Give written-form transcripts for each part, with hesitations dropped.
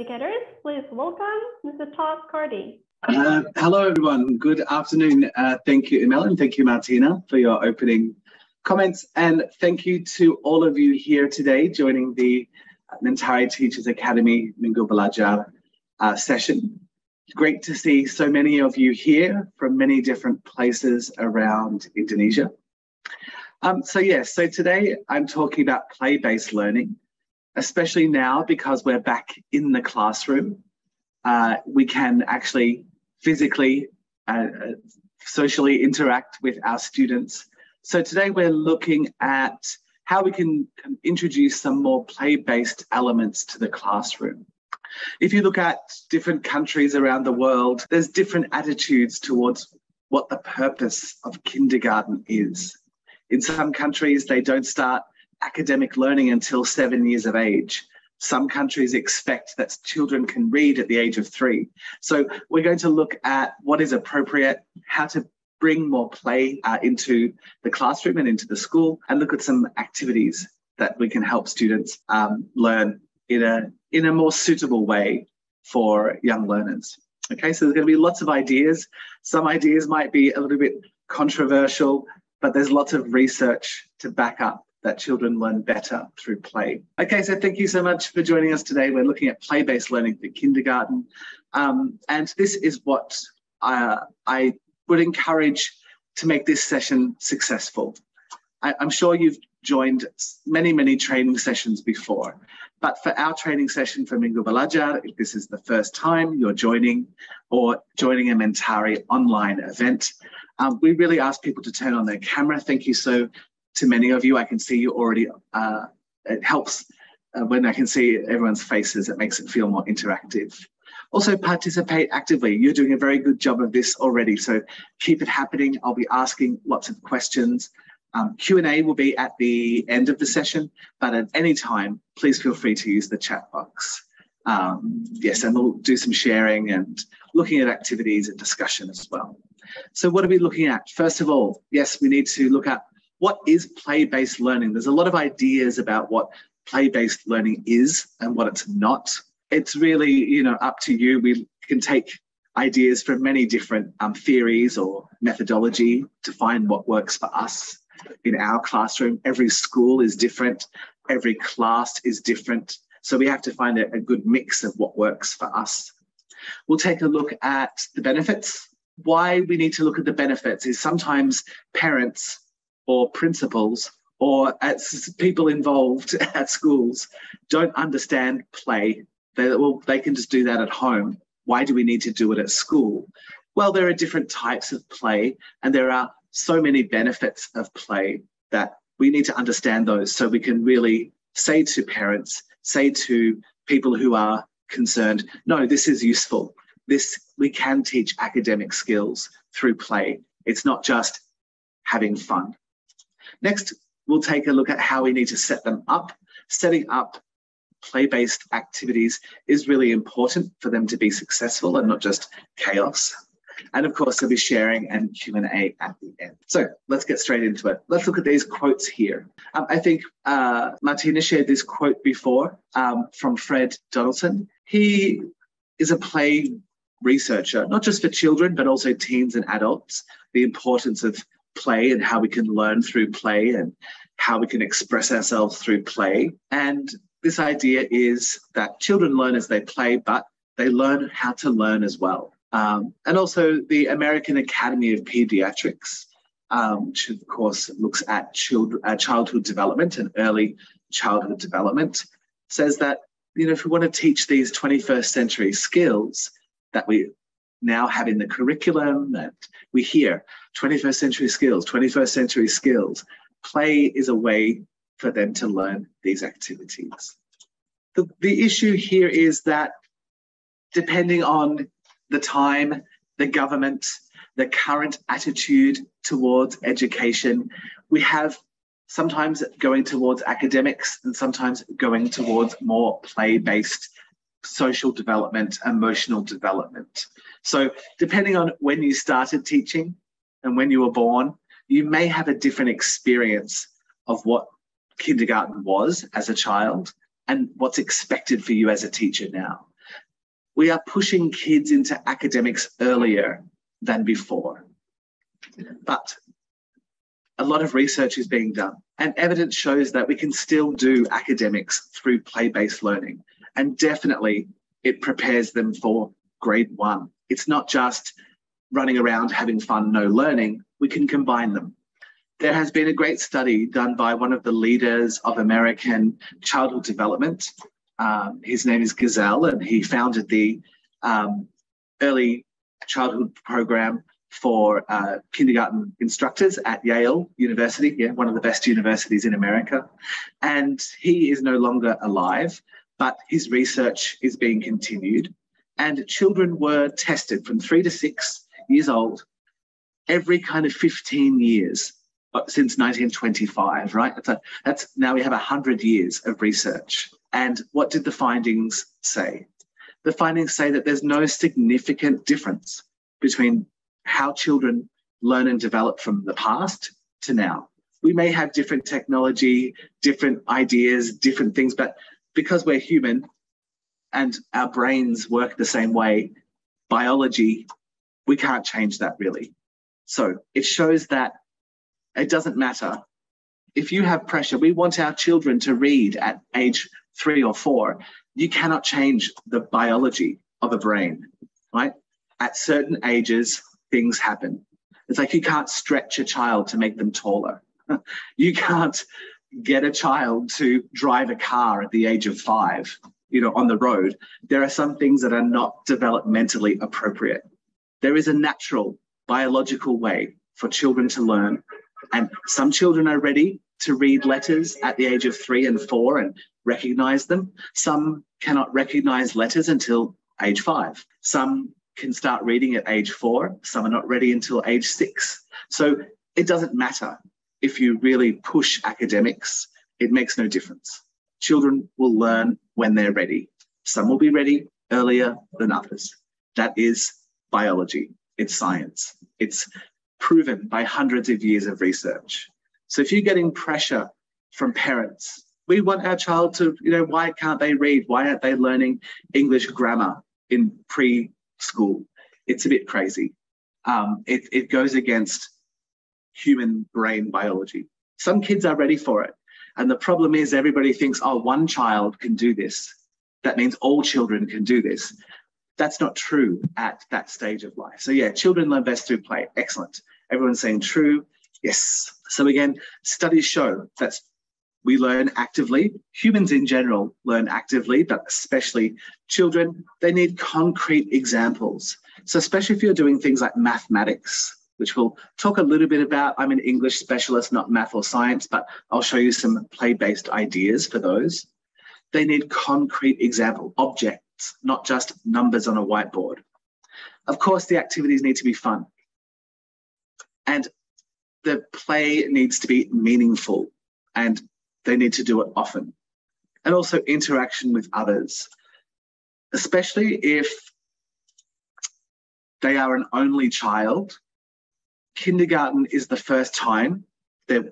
educators, please welcome Mr. Todd Cordy. Hello, everyone. Good afternoon. Thank you, Emel, and thank you, Martina, for your opening comments. And thank you to all of you here today joining the Mentari Teachers Academy Minggu Belajar session. Great to see so many of you here from many different places around Indonesia. So today I'm talking about play-based learning, especially now because we're back in the classroom. We can actually physically, socially interact with our students. So today we're looking at how we can introduce some more play-based elements to the classroom. If you look at different countries around the world, there's different attitudes towards what the purpose of kindergarten is. In some countries, they don't start academic learning until 7 years of age. Some countries expect that children can read at the age of 3. So we're going to look at what is appropriate, how to bring more play into the classroom and into the school, and look at some activities that we can help students learn in a more suitable way for young learners. Okay, so there's going to be lots of ideas. Some ideas might be a little bit controversial, but there's lots of research to back up that children learn better through play. Okay, so thank you so much for joining us today. We're looking at play-based learning for kindergarten. And this is what I would encourage to make this session successful. I'm sure you've joined many training sessions before, but for our training session for Minggu Belajar, if this is the first time you're joining or joining a Mentari online event, we really ask people to turn on their camera. Thank you so to many of you. I can see you already. It helps when I can see everyone's faces. It makes it feel more interactive. Also participate actively. You're doing a very good job of this already, so keep it happening. I'll be asking lots of questions. Q&A will be at the end of the session, but at any time, please feel free to use the chat box. Yes, and we'll do some sharing and looking at activities and discussion as well. So what are we looking at? First of all, yes, we need to look at what is play-based learning. There's a lot of ideas about what play-based learning is and what it's not. It's really, up to you. We can take ideas from many different theories or methodology to find what works for us in our classroom. Every school is different. Every class is different. So we have to find a good mix of what works for us. We'll take a look at the benefits. Why we need to look at the benefits is sometimes parents or principals or as people involved at schools don't understand play. They can just do that at home. Why do we need to do it at school? Well, there are different types of play, and there are so many benefits of play that we need to understand those so we can really say to parents, say to people who are concerned, no, this is useful. We can teach academic skills through play. It's not just having fun. Next, we'll take a look at how we need to set them up. Setting up play-based activities is really important for them to be successful and not just chaos. And of course, there'll be sharing and Q&A at the end. So let's get straight into it. Let's look at these quotes here. I think Martina shared this quote before from Fred Donaldson. He is a play researcher, not just for children, but also teens and adults, the importance of play and how we can learn through play and how we can express ourselves through play. And this idea is that children learn as they play, but they learn how to learn as well. And also the American Academy of Pediatrics, which of course looks at childhood development and early childhood development, says that, if we want to teach these 21st century skills that we now have in the curriculum, that we hear 21st century skills, play is a way for them to learn these activities. The issue here is that depending on the time, the government, the current attitude towards education, we have sometimes going towards academics and sometimes going towards more play-based social development, emotional development. So depending on when you started teaching and when you were born, you may have a different experience of what kindergarten was as a child and what's expected for you as a teacher now. We are pushing kids into academics earlier than before. But a lot of research is being done, and evidence shows that we can still do academics through play-based learning, and definitely it prepares them for grade 1. It's not just running around having fun, no learning. We can combine them. There has been a great study done by one of the leaders of American childhood development. His name is Gazelle, and he founded the early childhood program for kindergarten instructors at Yale University, one of the best universities in America. And he is no longer alive, but his research is being continued. And children were tested from 3 to 6 years old every kind of 15 years since 1925, right? That's now we have 100 years of research. And what did the findings say? The findings say that there's no significant difference between how children learn and develop from the past to now. We may have different technology, different ideas, different things, but because we're human and our brains work the same way, biology, we can't change that really. So it shows that it doesn't matter. If you have pressure, we want our children to read at age 3 or 4. You cannot change the biology of a brain, right? At certain ages, things happen. It's like you can't stretch a child to make them taller. You can't get a child to drive a car at the age of 5, on the road. There are some things that are not developmentally appropriate. There is a natural biological way for children to learn, and some children are ready to read letters at the age of 3 and 4 and recognize them. Some cannot recognize letters until age 5. Some can start reading at age 4. Some are not ready until age 6. So it doesn't matter if you really push academics. It makes no difference. Children will learn when they're ready. Some will be ready earlier than others. That is biology. It's science. It's proven by hundreds of years of research. So if you're getting pressure from parents, we want our child to, why can't they read? Why aren't they learning English grammar in preschool? It's a bit crazy. It goes against human brain biology. Some kids are ready for it. And the problem is everybody thinks, oh, one child can do this. That means all children can do this. That's not true at that stage of life. So yeah, children learn best through play. Excellent. Everyone's saying true. Yes. So again, studies show that we learn actively. Humans in general learn actively, but especially children, they need concrete examples. So especially if you're doing things like mathematics, which we'll talk a little bit about. I'm an English specialist, not math or science, but I'll show you some play-based ideas for those. They need concrete example, objects, not just numbers on a whiteboard. Of course, the activities need to be fun. And the play needs to be meaningful, and they need to do it often. And also interaction with others, especially if they are an only child. Kindergarten is the first time they're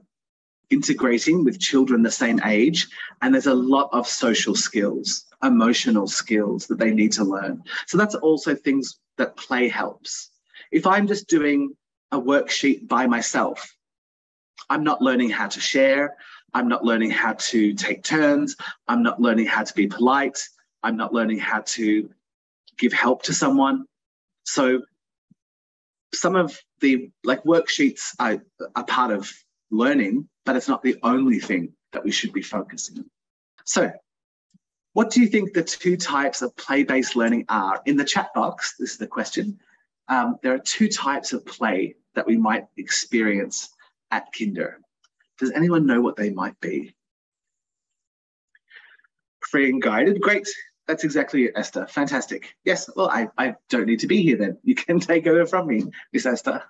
integrating with children the same age, and there's a lot of social skills, emotional skills that they need to learn. So that's also things that play helps. If I'm just doing a worksheet by myself, I'm not learning how to share, I'm not learning how to take turns, I'm not learning how to be polite, I'm not learning how to give help to someone. So some of the worksheets are part of learning, but it's not the only thing that we should be focusing on. So what do you think the 2 types of play-based learning are? In the chat box, this is the question. There are 2 types of play that we might experience at kinder. Does anyone know what they might be? Free and guided, great. That's exactly it, Esther. Fantastic. Yes, well, I don't need to be here then. You can take over from me, Miss Esther.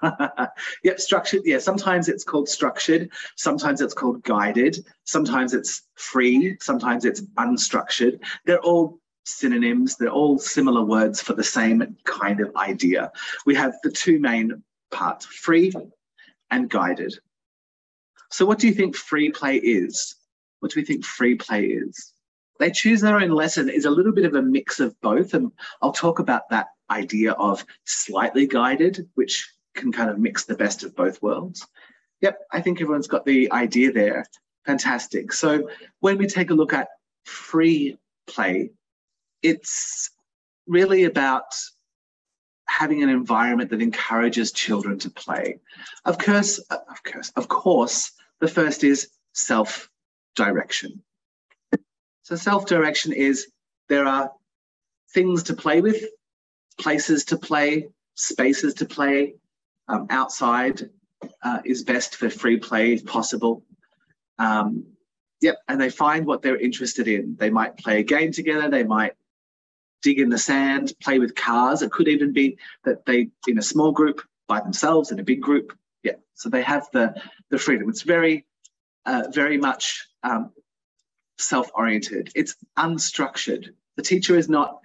Yep, structured. Yeah, sometimes it's called structured. Sometimes it's called guided. Sometimes it's free. Sometimes it's unstructured. They're all synonyms. They're all similar words for the same kind of idea. We have the 2 main parts, free and guided. So what do you think free play is? What do we think free play is? they choose their own lesson is a little bit of a mix of both. And I'll talk about that idea of slightly guided, which can kind of mix the best of both worlds. Yep, I think everyone's got the idea there. Fantastic. So when we take a look at free play, it's really about having an environment that encourages children to play. Of course, the first is self-direction. So self-direction is there are things to play with, places to play, spaces to play. Outside is best for free play if possible. Yep, and they find what they're interested in. They might play a game together, they might dig in the sand, play with cars. It could even be that they, in a small group, by themselves, in a big group. Yeah, so they have the freedom. It's very much self-oriented. It's unstructured. The teacher is not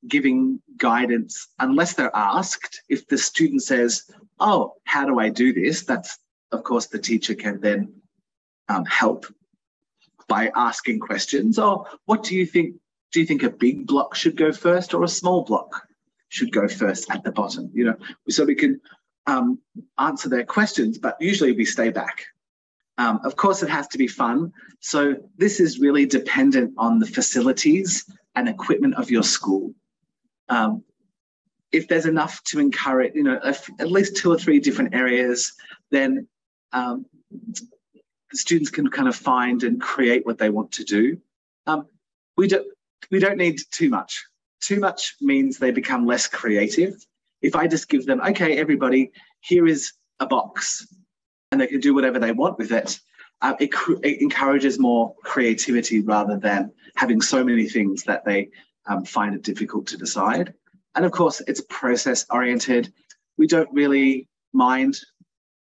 giving guidance unless they're asked. If the student says, oh, how do I do this? That's, of course, the teacher can then help by asking questions. Or what do you think? Do you think a big block should go first or a small block should go first at the bottom? You know, so we can answer their questions, but usually we stay back. Of course, it has to be fun. So this is really dependent on the facilities and equipment of your school. If there's enough to encourage, you know, at least 2 or 3 different areas, then the students can kind of find and create what they want to do. We don't need too much. Too much means they become less creative. If I just give them, okay, everybody, here is a box, and they can do whatever they want with it, it encourages more creativity rather than having so many things that they find it difficult to decide. And of course, it's process oriented. We don't really mind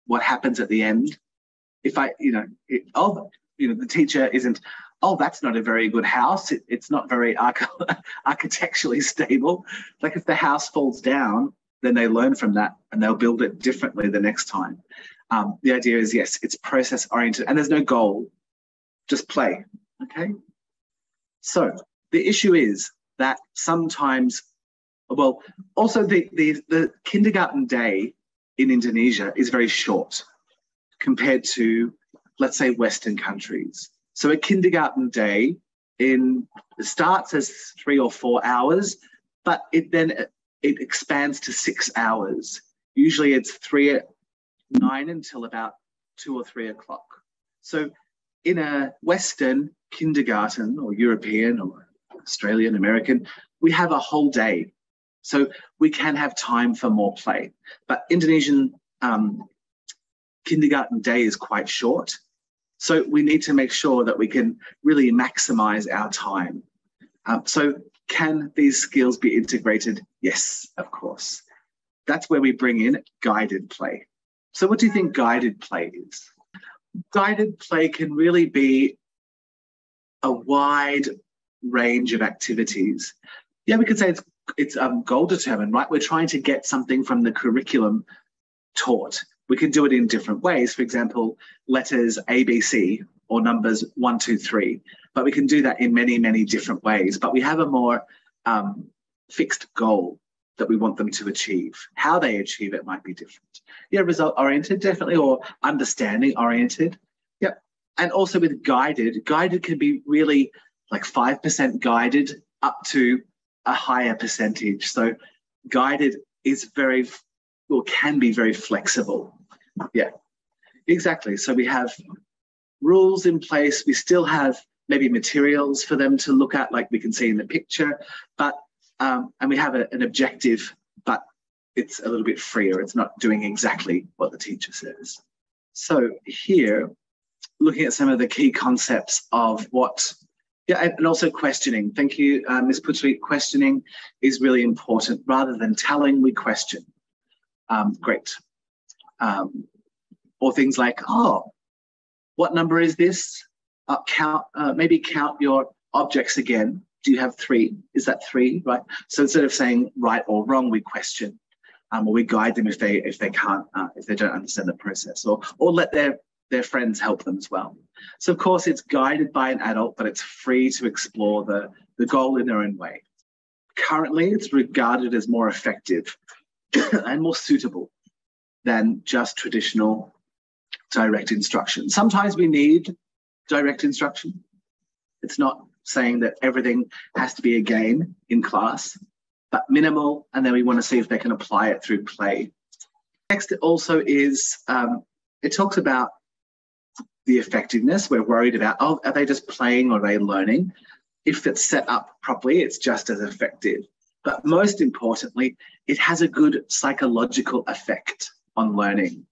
what happens at the end. If the teacher isn't, oh, that's not a very good house. It's not very architecturally stable. Like if the house falls down, then they learn from that and they'll build it differently the next time. The idea is, yes, it's process oriented and there's no goal, just play, okay? So the issue is that sometimes, well, also the kindergarten day in Indonesia is very short compared to, let's say, Western countries. So a kindergarten day starts as 3 or 4 hours, but it expands to 6 hours. Usually it's 9 until about 2 or 3 o'clock. So in a Western kindergarten or European or Australian, American, we have a whole day. So we can have time for more play. But Indonesian kindergarten day is quite short. So we need to make sure that we can really maximize our time. So can these skills be integrated? Yes, of course. That's where we bring in guided play. So what do you think guided play is? Guided play can really be a wide range of activities. Yeah, we could say it's goal determined, right? We're trying to get something from the curriculum taught. We can do it in different ways. For example, letters ABC or numbers 1, 2, 3. But we can do that in many, many different ways. But we have a more fixed goal that we want them to achieve. How they achieve it might be different. Yeah, result-oriented, definitely, or understanding-oriented. Yep. And also with guided can be really like 5% guided up to a higher percentage. So guided is can be very flexible. Yeah, exactly. So we have rules in place. We still have maybe materials for them to look at, like we can see in the picture, but and we have an objective, but it's a little bit freer. It's not doing exactly what the teacher says. So here, looking at some of the key concepts of and also questioning. Thank you, Ms. Putri. Questioning is really important. Rather than telling, we question. Great. Or things like, oh, what number is this? Maybe count your objects again. Do you have 3? Is that 3? Right. So instead of saying right or wrong, we question, or we guide them if they can't, if they don't understand the process, or let their friends help them as well. So of course it's guided by an adult, but it's free to explore the goal in their own way. Currently, it's regarded as more effective and more suitable than just traditional direct instruction. Sometimes we need direct instruction. It's not saying that everything has to be a game in class, but minimal, and then we want to see if they can apply it through play. Next, it also is, it talks about the effectiveness. We're worried about, oh, are they just playing or are they learning? If it's set up properly, it's just as effective. But most importantly, it has a good psychological effect on learning.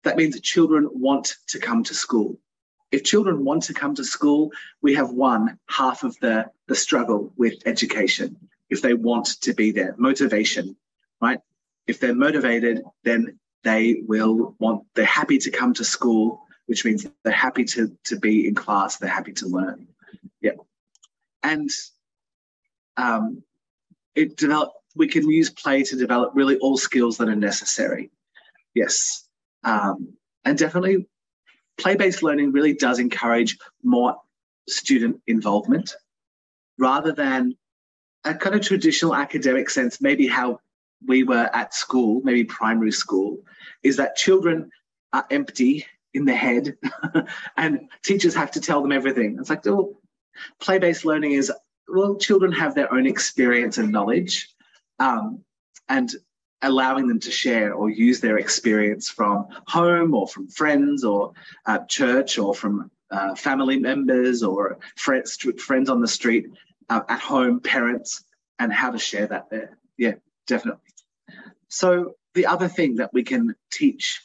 That means children want to come to school. If children want to come to school, we have won half of the struggle with education. If they want to be there, motivation, right? If they're motivated, then they're happy to come to school, which means they're happy to be in class, they're happy to learn. Yeah. And we can use play to develop really all skills that are necessary. Yes. And definitely play-based learning really does encourage more student involvement rather than a kind of traditional academic sense, maybe how we were at school, maybe primary school, is that children are empty in the head and teachers have to tell them everything. It's like, oh, play-based learning is, well, children have their own experience and knowledge, and allowing them to share or use their experience from home or from friends or church or from family members or friends on the street, at home, parents, and how to share that there. Yeah, definitely. So the other thing that we can teach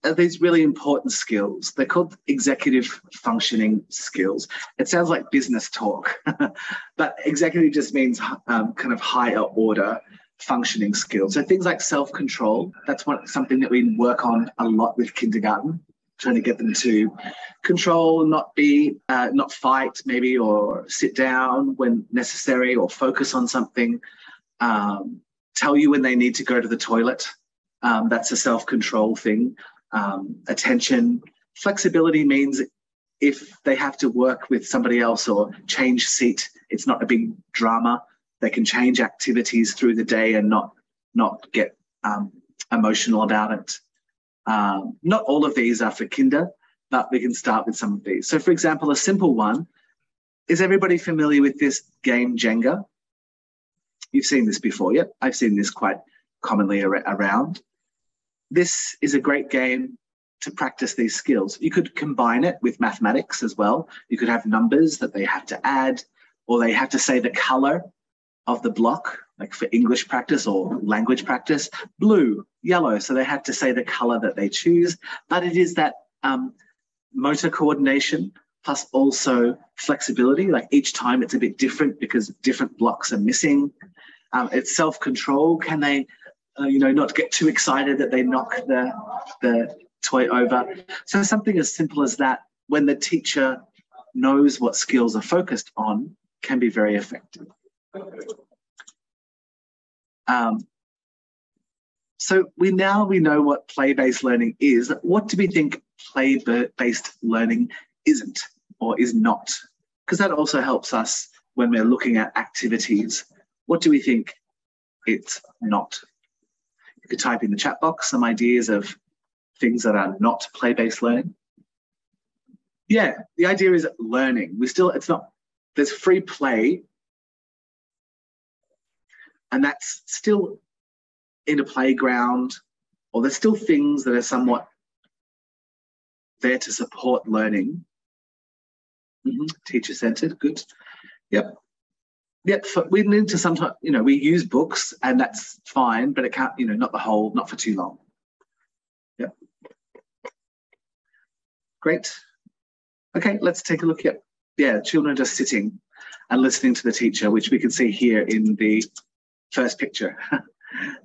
are these really important skills. They're called executive functioning skills. It sounds like business talk, but executive just means kind of higher order functioning skills. So things like self-control, that's something that we work on a lot with kindergarten, trying to get them to control, not fight maybe, or sit down when necessary, or focus on something, tell you when they need to go to the toilet. That's a self-control thing. Attention. Flexibility means if they have to work with somebody else or change seat, it's not a big drama. They can change activities through the day and not get emotional about it. Not all of these are for kinder, but we can start with some of these. So, for example, a simple one, is everybody familiar with this game Jenga? You've seen this before, yep. I've seen this quite commonly around. This is a great game to practice these skills. You could combine it with mathematics as well. You could have numbers that they have to add, or they have to say the color of the block, like for English practice or language practice, blue, yellow. So they have to say the color that they choose. But it is that motor coordination plus also flexibility. Like each time it's a bit different because different blocks are missing. It's self-control. Can they, not get too excited that they knock the toy over? So something as simple as that, when the teacher knows what skills are focused on, can be very effective. So we know what play-based learning is. What do we think play-based learning isn't or is not? Because that also helps us when we're looking at activities. What do we think it's not? You could type in the chat box some ideas of things that are not play-based learning. Yeah, the idea is learning. There's free play, and that's still in a playground, or there's still things that are somewhat there to support learning. Teacher-centered, good. Yep. We need to sometimes, we use books and that's fine, but it can't, not for too long. Yep. Great. Okay, let's take a look at, children are just sitting and listening to the teacher, which we can see here in the first picture.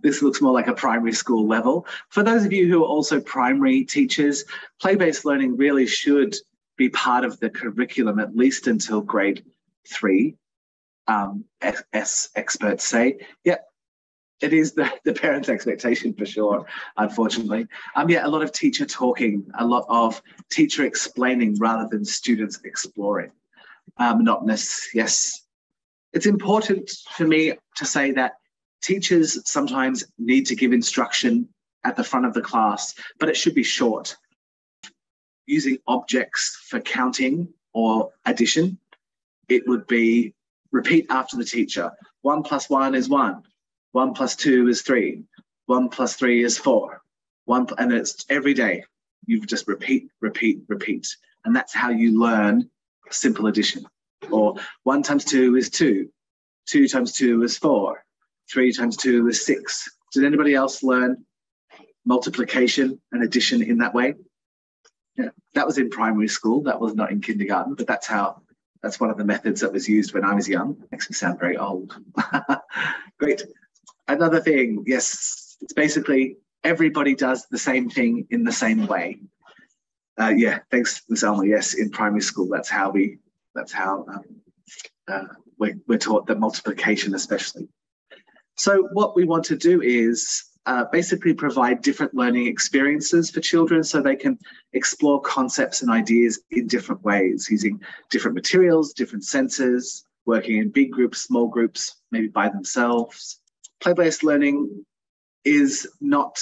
This looks more like a primary school level. For those of you who are also primary teachers, play-based learning really should be part of the curriculum at least until grade 3. Experts say, It is the parents' expectation for sure, unfortunately. Yeah, a lot of teacher talking, a lot of teacher explaining rather than students exploring. Monotonous, yes. It's important for me to say that teachers sometimes need to give instruction at the front of the class, but it should be short. Using objects for counting or addition, it would be repeat after the teacher. 1 + 1 is 1. 1 + 2 is 3. 1 + 3 is 4. And it's every day. You just repeat, repeat, repeat. And that's how you learn simple addition. Or 1 × 2 is 2. 2 × 2 is 4. 3 × 2 is 6. Did anybody else learn multiplication and addition in that way? Yeah, that was in primary school. That was not in kindergarten, but that's one of the methods that was used when I was young. Makes me sound very old. Great. Another thing, yes, it's basically everybody does the same thing in the same way. Yeah, thanks, Ms. Alma. Yes, in primary school, that's how we're taught the multiplication, especially. So what we want to do is basically provide different learning experiences for children so they can explore concepts and ideas in different ways, using different materials, different senses, working in big groups, small groups, maybe by themselves. Play-based learning is not,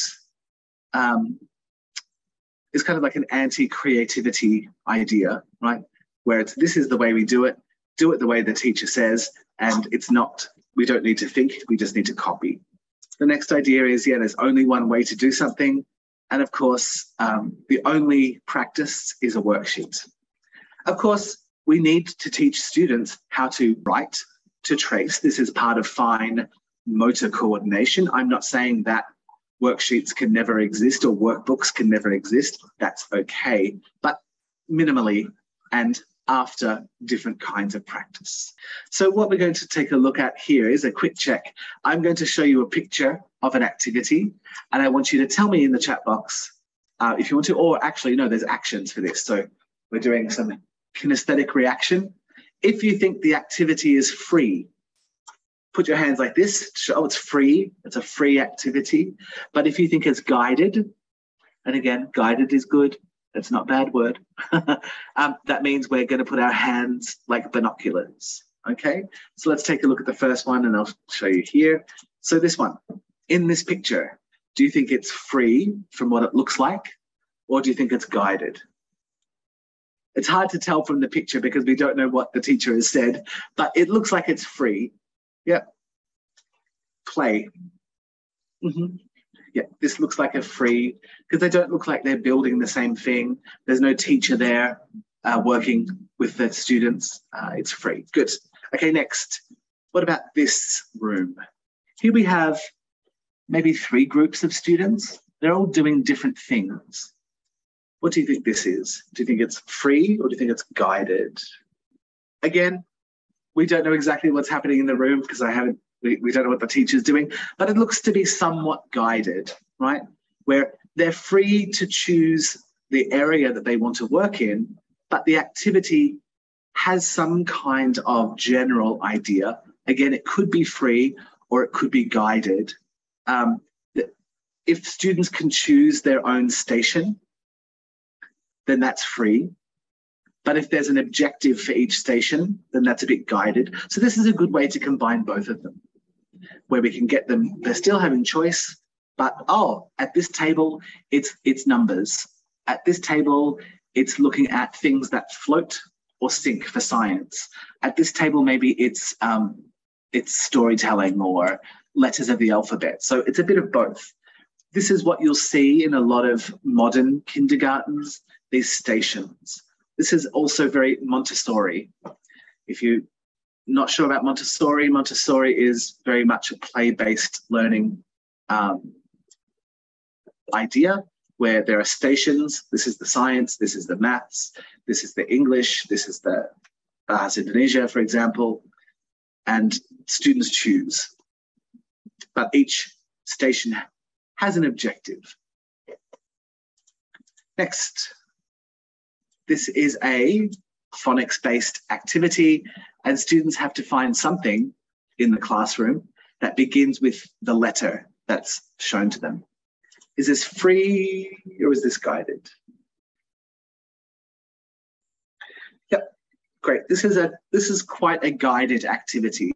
it's kind of like an anti-creativity idea, right? Where this is the way we do it the way the teacher says, and it's not, we don't need to think, we just need to copy. The next idea is, yeah, there's only one way to do something. And of course, the only practice is a worksheet. Of course, we need to teach students how to write, to trace. This is part of fine motor coordination. I'm not saying that worksheets can never exist or workbooks can never exist. That's okay, but minimally and after different kinds of practice. So what we're going to take a look at here is a quick check. I'm going to show you a picture of an activity, and I want you to tell me in the chat box if you want to, or actually, no, there's actions for this. So we're doing some kinesthetic reaction. If you think the activity is free, put your hands like this to show it's free. It's a free activity. But if you think it's guided, and again, guided is good. That's not a bad word. That means we're going to put our hands like binoculars. Okay, so let's take a look at the first one and I'll show you here. So this one, in this picture, do you think it's free from what it looks like, or do you think it's guided? It's hard to tell from the picture because we don't know what the teacher has said, but it looks like it's free. Yep. Play. Yeah, this looks like a free, because they don't look like they're building the same thing. There's no teacher there working with the students. It's free. Good. Okay, next. What about this room? Here we have maybe 3 groups of students. They're all doing different things. What do you think this is? Do you think it's free or do you think it's guided? Again, we don't know exactly what's happening in the room because we don't know what the teacher's doing, but it looks to be somewhat guided, right? Where they're free to choose the area that they want to work in, but the activity has some kind of general idea. Again, it could be free or it could be guided. If students can choose their own station, then that's free. But if there's an objective for each station, then that's a bit guided. So this is a good way to combine both of them, where we can get them, they're still having choice, but at this table, it's numbers. At this table, it's looking at things that float or sink for science. At this table, maybe it's storytelling or letters of the alphabet. So it's a bit of both. This is what you'll see in a lot of modern kindergartens, these stations. This is also very Montessori. If you're not sure about Montessori, Montessori is very much a play-based learning idea where there are stations. This is the science, this is the maths, this is the English, this is the Bahasa Indonesia, for example, and students choose. But each station has an objective. Next. This is a phonics-based activity, and students have to find something in the classroom that begins with the letter that's shown to them. Is this free or is this guided? Yep, great. This is quite a guided activity.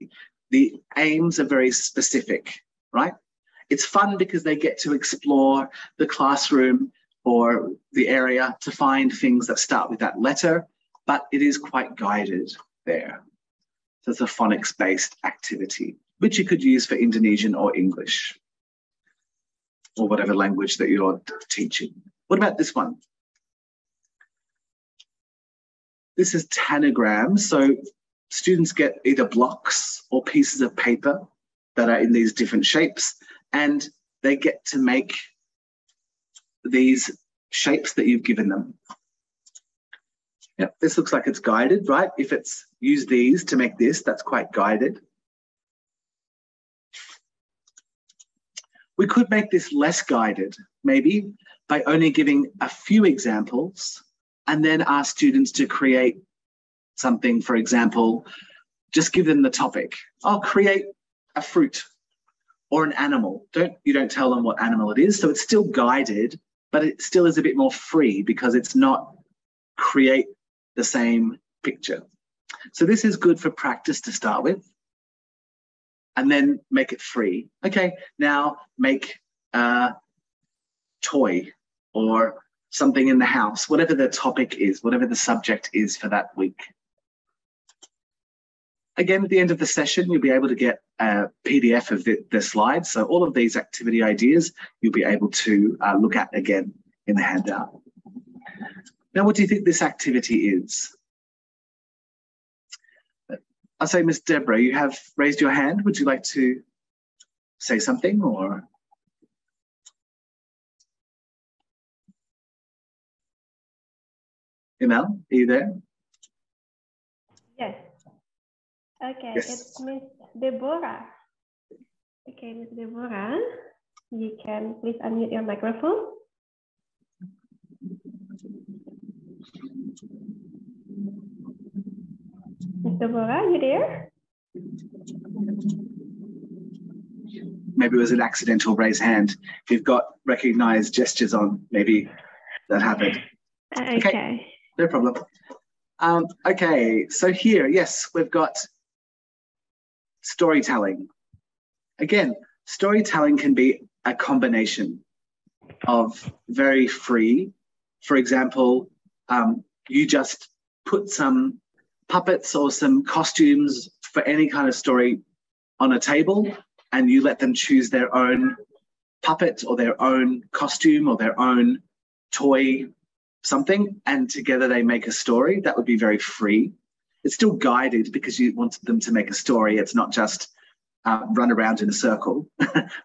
The aims are very specific, right? It's fun because they get to explore the classroom or the area to find things that start with that letter, but it is quite guided there. So it's a phonics-based activity, which you could use for Indonesian or English, or whatever language that you're teaching. What about this one? This is tanagrams. So students get either blocks or pieces of paper that are in these different shapes, and they get to make these shapes that you've given them. Yep, this looks like it's guided, right? If it's use these to make this, that's quite guided. We could make this less guided, maybe, by only giving a few examples and then ask students to create something. For example, just give them the topic. I'll create a fruit or an animal. You don't tell them what animal it is. So it's still guided, but it still is a bit more free because it's not create the same picture. So this is good for practice to start with, and then make it free. Okay, now make a toy or something in the house, whatever the topic is, whatever the subject is for that week. Again, at the end of the session, you'll be able to get a PDF of the slides. So all of these activity ideas, you'll be able to look at again in the handout. Now, what do you think this activity is? I'll say, Miss Deborah, you have raised your hand. Would you like to say something or? Emel, are you there? Yes. Okay, yes. It's Miss Deborah. Okay, Miss Deborah, you can please unmute your microphone. Miss Deborah, you there? Maybe it was an accidental raise hand. If you've got recognized gestures on, maybe that happened. Okay. No problem. Okay, so here, yes, we've got storytelling. Again, storytelling can be a combination of very free. For example, you just put some puppets or some costumes for any kind of story on a table, and you let them choose their own puppet or their own costume or their own toy something, and together they make a story. That would be very free. It's still guided because you want them to make a story. It's not just run around in a circle.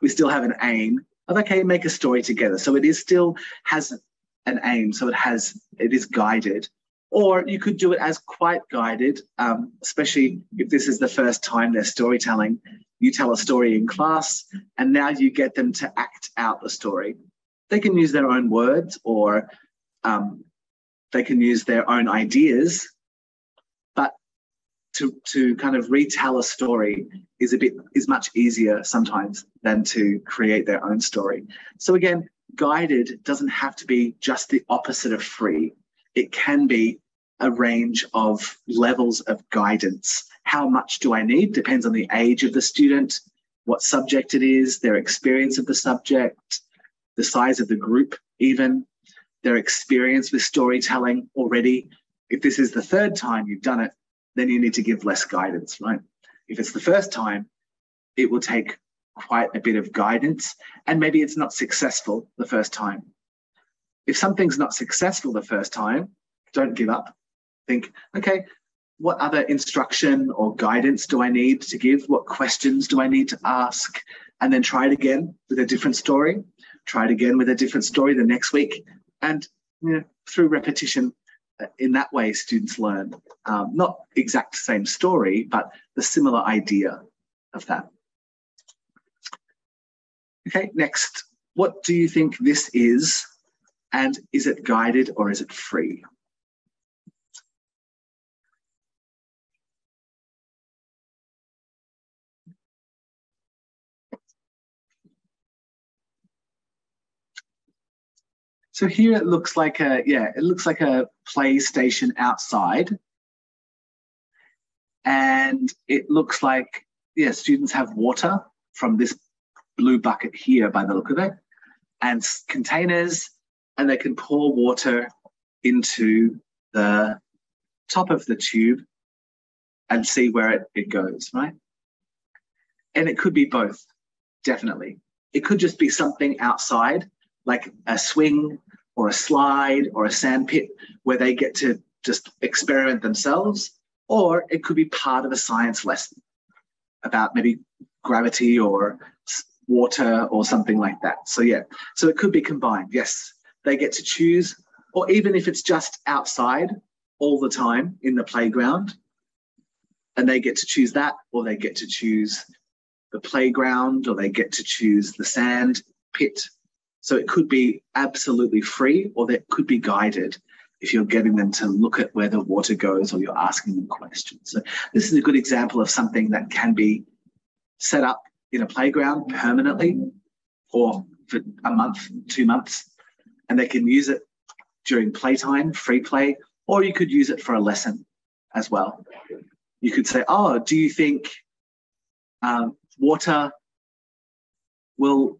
We still have an aim of, okay, make a story together. So it is still has an aim. So it is guided. Or you could do it as quite guided, especially if this is the first time they're storytelling. You tell a story in class, and now you get them to act out the story. They can use their own words, or they can use their own ideas, but to kind of retell a story is much easier sometimes than to create their own story. So again, guided doesn't have to be just the opposite of free. It can be a range of levels of guidance. How much do I need? Depends on the age of the student, what subject it is, their experience of the subject, the size of the group even, their experience with storytelling already. If this is the third time you've done it, then you need to give less guidance, right? If it's the first time, it will take quite a bit of guidance, and maybe it's not successful the first time. If something's not successful the first time, don't give up. Think, okay, what other instruction or guidance do I need to give? What questions do I need to ask? And then try it again with a different story. Try it again with a different story the next week. And through repetition, in that way, students learn. Not exact same story, but the similar idea of that. Okay, next. What do you think this is? And is it guided or is it free? So here it looks like a, yeah, it looks like a play station outside. And it looks like, yeah, students have water from this blue bucket here by the look of it, and containers, and they can pour water into the top of the tube and see where it goes, right? And it could be both, definitely. It could just be something outside, like a swing or a slide or a sand pit where they get to just experiment themselves, or it could be part of a science lesson about maybe gravity or water or something like that. So yeah, so it could be combined. Yes, they get to choose, or even if it's just outside all the time in the playground, and they get to choose that, or they get to choose the playground, or they get to choose the sand pit. So it could be absolutely free, or it could be guided if you're getting them to look at where the water goes or you're asking them questions. So this is a good example of something that can be set up in a playground permanently or for a month, 2 months, and they can use it during playtime, free play, or you could use it for a lesson as well. You could say, oh, do you think water will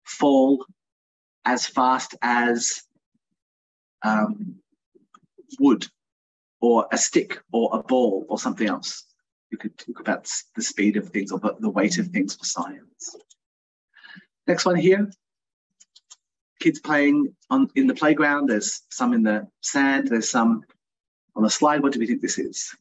fall as fast as wood or a stick or a ball or something else? You could talk about the speed of things or the weight of things for science. Next one here. Kids playing in the playground. There's some in the sand. There's some on the slide. What do we think this is?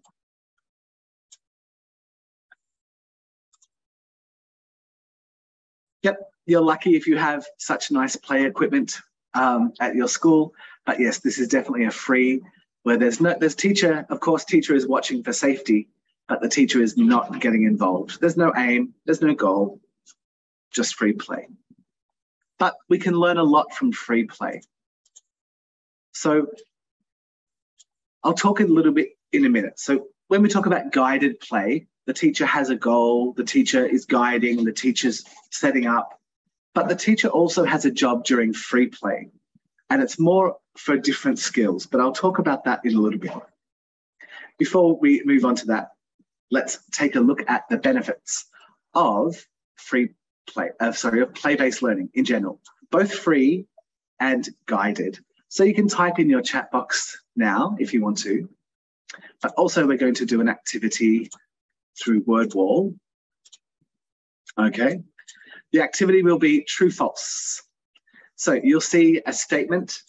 Yep, you're lucky if you have such nice play equipment at your school. But yes, this is definitely a free, where there's teacher, of course, teacher is watching for safety, but the teacher is not getting involved. There's no aim, there's no goal, just free play. But we can learn a lot from free play. So I'll talk a little bit in a minute. So when we talk about guided play, the teacher has a goal, the teacher is guiding, the teacher's setting up, but the teacher also has a job during free play, and it's more for different skills, but I'll talk about that in a little bit. Before we move on to that, let's take a look at the benefits of free play, of play-based learning in general, both free and guided. So you can type in your chat box now if you want to, but also we're going to do an activity through WordWall. Okay, the activity will be true, false. So you'll see a statement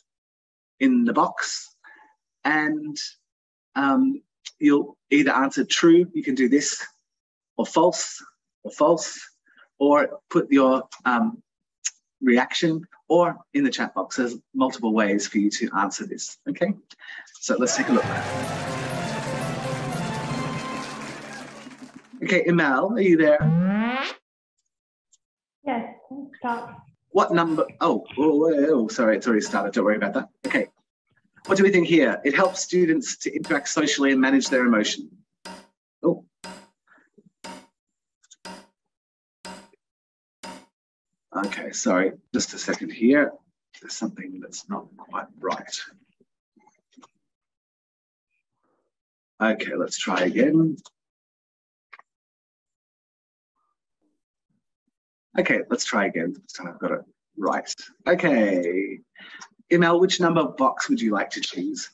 in the box, and you'll either answer true, you can do this, or false, or put your reaction, or in the chat box. There's multiple ways for you to answer this. Okay, so let's take a look. Okay, Emel, are you there? Yes, stop. What number? Oh, sorry, it's already started. Don't worry about that. Okay, what do we think here? It helps students to interact socially and manage their emotion. Oh. Okay, sorry, just a second here. There's something that's not quite right. Okay, let's try again. Okay, let's try again. This time I've got it right. Okay. Emel, which number box would you like to choose?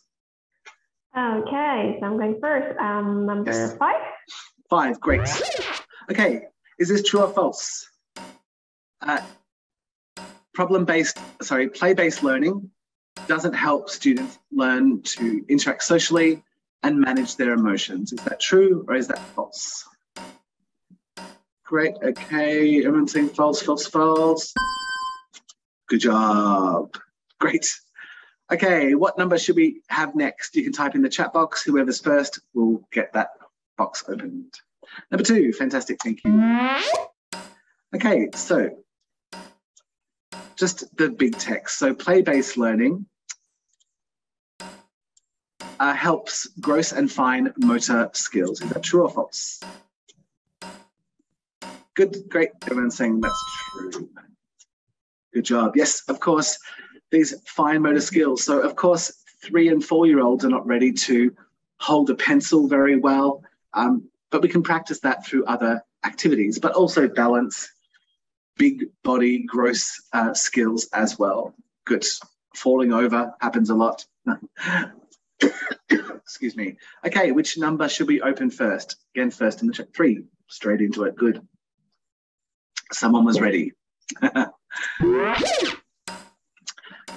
Okay, so I'm going first. Number yes. 5. 5, great. Okay, is this true or false? Play-based learning doesn't help students learn to interact socially and manage their emotions. Is that true or is that false? Great, okay, everyone's saying false, false, false. Good job, great. Okay, what number should we have next? You can type in the chat box. Whoever's first will get that box opened. Number 2, fantastic, thank you. Okay, so just the big text. So play-based learning helps gross and fine motor skills. Is that true or false? Good, great. Everyone's saying that's true. Good job. Yes, of course, these fine motor skills. So, of course, 3 and 4-year-olds are not ready to hold a pencil very well, but we can practice that through other activities, but also balance, big body, gross skills as well. Good. Falling over happens a lot. Excuse me. Okay, which number should we open first? Again, first in the chat. 3. Straight into it. Good. Someone was ready.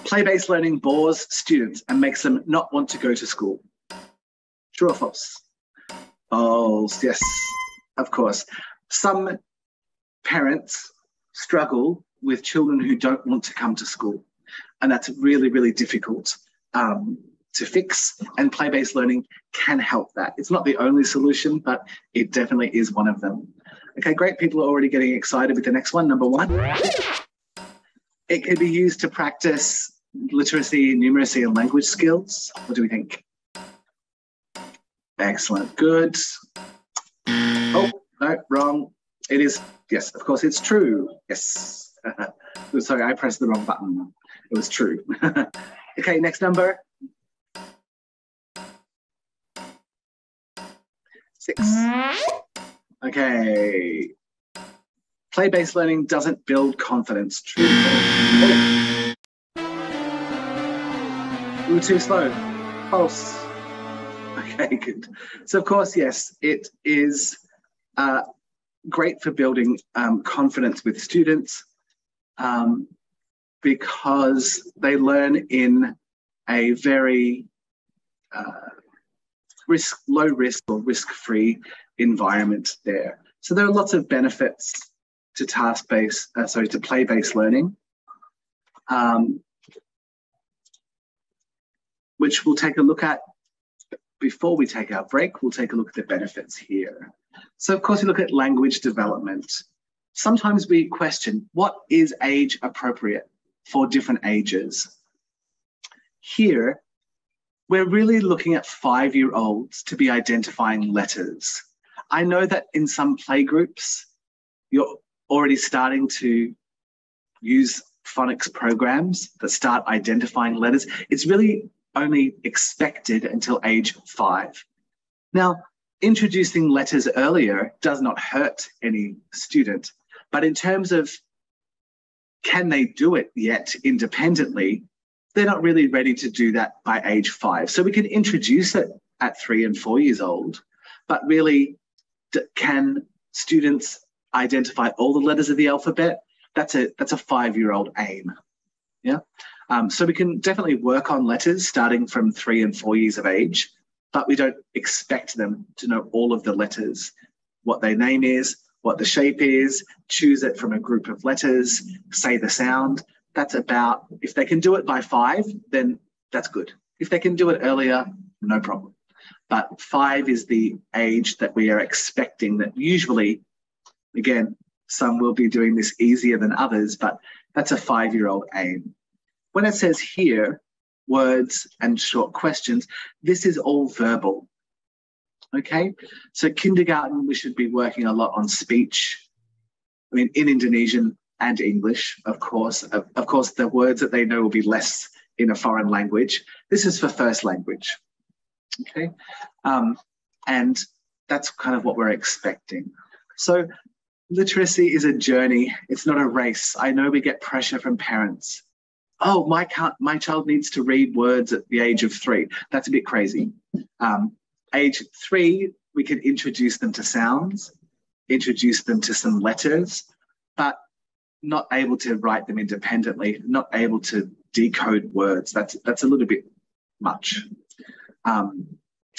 Play-based learning bores students and makes them not want to go to school. True or false? False, yes, of course. Some parents struggle with children who don't want to come to school, and that's really, really difficult to fix, and play-based learning can help that. It's not the only solution, but it definitely is one of them. Okay, great. People are already getting excited with the next one, number 1. It can be used to practice literacy, numeracy, and language skills. What do we think? Excellent. Good. Oh, no, wrong. It is, yes, of course, it's true. Yes. Sorry, I pressed the wrong button. It was true. Okay, next number. 6. Okay. Play-based learning doesn't build confidence. True. Oh. We were too slow. False. Okay, good. So, of course, yes, it is great for building confidence with students because they learn in a very low risk or risk-free environment there. So there are lots of benefits to to play-based learning, which we'll take a look at before we take our break. We'll take a look at the benefits here. So, of course, we look at language development. Sometimes we question, what is age appropriate for different ages? Here, we're really looking at 5-year-olds to be identifying letters. I know that in some playgroups, you're already starting to use phonics programs that start identifying letters. It's really only expected until age 5. Now, introducing letters earlier does not hurt any student, but in terms of can they do it yet independently, they're not really ready to do that by age 5. So we can introduce it at 3 and 4 years old, but really, can students identify all the letters of the alphabet? That's a 5-year-old aim. Yeah. So we can definitely work on letters starting from 3 and 4 years of age, but we don't expect them to know all of the letters, what their name is, what the shape is, choose it from a group of letters, say the sound. That's about, if they can do it by 5, then that's good. If they can do it earlier, no problem. But 5 is the age that we are expecting that usually, again, some will be doing this easier than others, but that's a 5-year-old aim. When it says here, words and short questions, this is all verbal. Okay, so kindergarten, we should be working a lot on speech. I mean, in Indonesian and English, of course. Of course, the words that they know will be less in a foreign language. This is for first language. Okay, and that's kind of what we're expecting. So literacy is a journey. It's not a race. I know we get pressure from parents. Oh, my child needs to read words at the age of 3. That's a bit crazy. Age 3, we can introduce them to sounds, introduce them to some letters, but not able to write them independently, not able to decode words. That's a little bit much.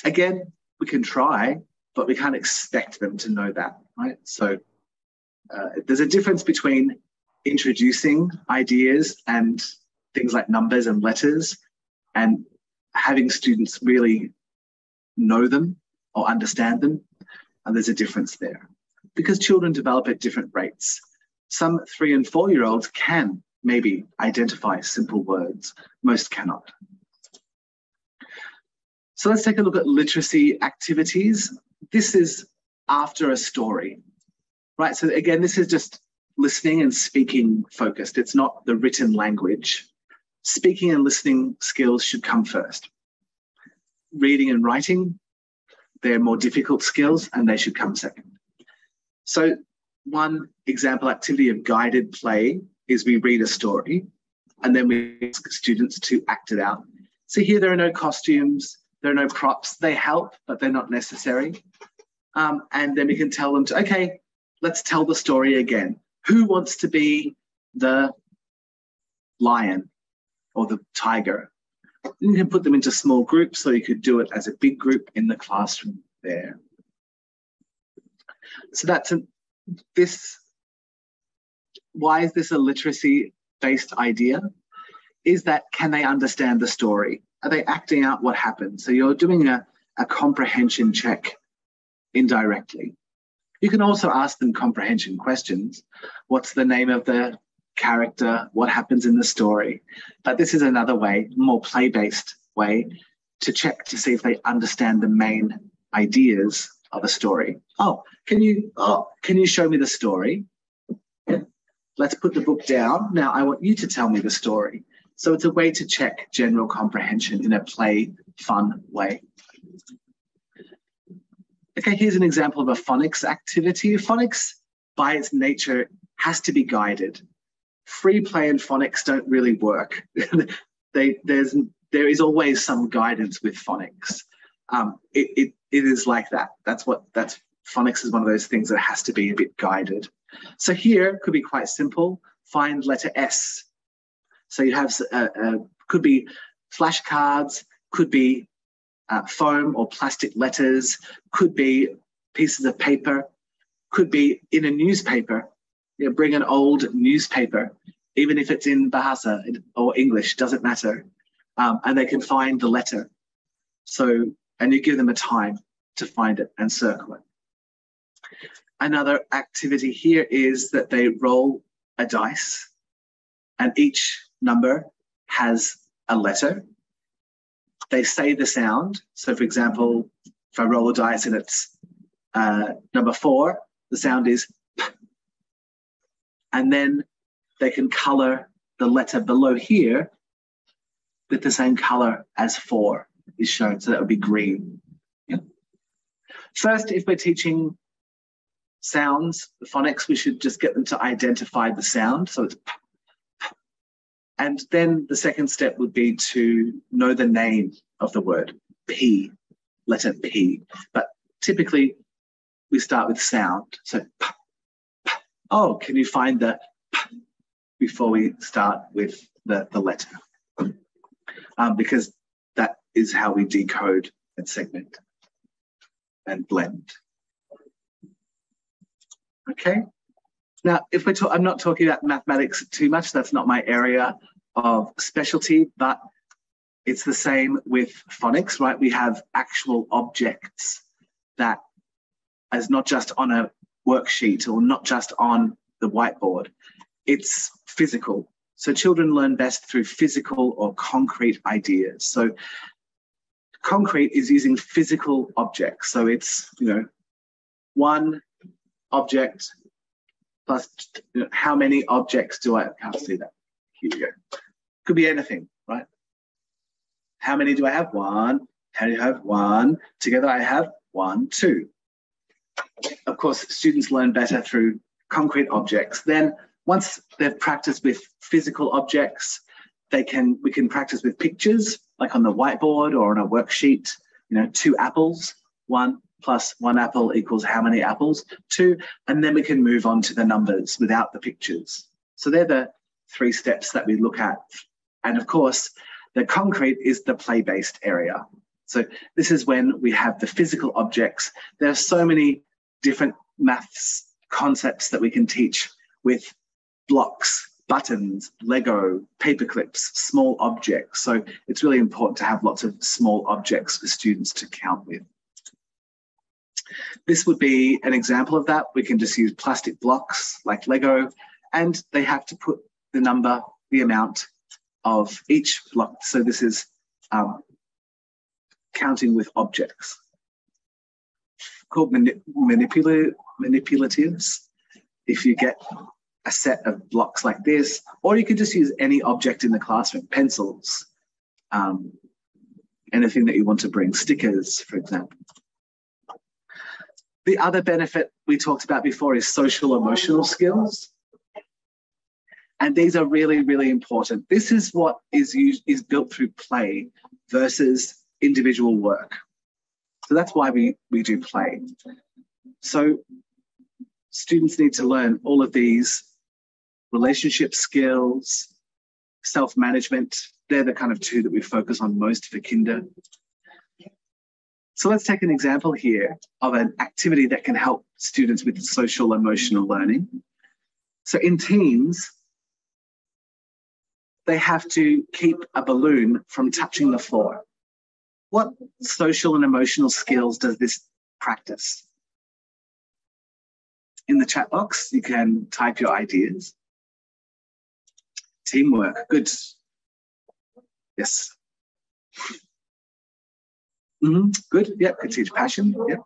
Again, we can try, but we can't expect them to know that, right? So there's a difference between introducing ideas and things like numbers and letters and having students really know them or understand them. And there's a difference there because children develop at different rates. Some 3 and 4-year-olds can maybe identify simple words. Most cannot. So let's take a look at literacy activities. This is after a story, right? So again, this is just listening and speaking focused. It's not the written language. Speaking and listening skills should come first. Reading and writing, they're more difficult skills and they should come second. So one example activity of guided play is we read a story and then we ask students to act it out. So here there are no costumes, there are no props. They help, but they're not necessary. And then we can tell them to, okay, let's tell the story again. Who wants to be the lion or the tiger? You can put them into small groups, so you could do it as a big group in the classroom there. So that's why is this a literacy-based idea? Is that, can they understand the story? Are they acting out what happened? So you're doing a comprehension check indirectly. You can also ask them comprehension questions. What's the name of the character? What happens in the story? But this is another way, more play-based way, to check to see if they understand the main ideas of a story. Can you show me the story? Yeah. Let's put the book down. Now I want you to tell me the story. So it's a way to check general comprehension in a play, fun way. Okay, here's an example of a phonics activity. Phonics, by its nature, has to be guided. Free play and phonics don't really work. There is always some guidance with phonics. It is like that. That's phonics is one of those things that has to be a bit guided. So here could be quite simple. Find letter S. So you have could be flashcards, could be foam or plastic letters, could be pieces of paper, could be in a newspaper. You bring an old newspaper, even if it's in Bahasa or English, doesn't matter. And they can find the letter. So, and you give them a time to find it and circle it. Another activity here is that they roll a dice and each number has a letter. They say the sound. So for example, if I roll a dice and it's number 4, the sound is P. And then they can color the letter below here with the same color as 4 is shown. So that would be green. Yeah. First, if we're teaching sounds, the phonics, we should just get them to identify the sound. So it's P. And then the second step would be to know the name of the word, P, letter P. But typically we start with sound. So P, P. Oh, can you find the P before we start with the letter? Because that is how we decode and segment and blend. Okay. Now, if I'm not talking about mathematics too much, that's not my area of specialty, but it's the same with phonics, right? We have actual objects that is not just on a worksheet or not just on the whiteboard. It's physical. So children learn best through physical or concrete ideas. So concrete is using physical objects. So it's, one object plus how many objects do I can't see that. Here we go. Could be anything, right? How many do I have? 1. How do you have 1? Together I have 1, 2. Of course, students learn better through concrete objects. Then once they've practiced with physical objects, we can practice with pictures, like on the whiteboard or on a worksheet. 2 apples, 1 plus 1 apple equals how many apples? 2. And then we can move on to the numbers without the pictures. So they're the 3 steps that we look at. And of course, the concrete is the play-based area. So this is when we have the physical objects. There are so many different maths concepts that we can teach with blocks, buttons, Lego, paper clips, small objects. So it's really important to have lots of small objects for students to count with. This would be an example of that. We can just use plastic blocks like Lego, and they have to put the number, the amount of each block. So this is counting with objects. Called manipulatives. If you get a set of blocks like this, or you could just use any object in the classroom, pencils, anything that you want to bring, stickers, for example. The other benefit we talked about before is social emotional skills. And these are really, really important. This is what is built through play versus individual work. So that's why we do play. So students need to learn all of these relationship skills, self-management. They're the kind of two that we focus on most for kinder. So let's take an example here of an activity that can help students with social emotional learning. So in teens, they have to keep a balloon from touching the floor. What social and emotional skills does this practice? In the chat box, you can type your ideas. Teamwork, good. Yes. Good, yep, could teach passion, yep.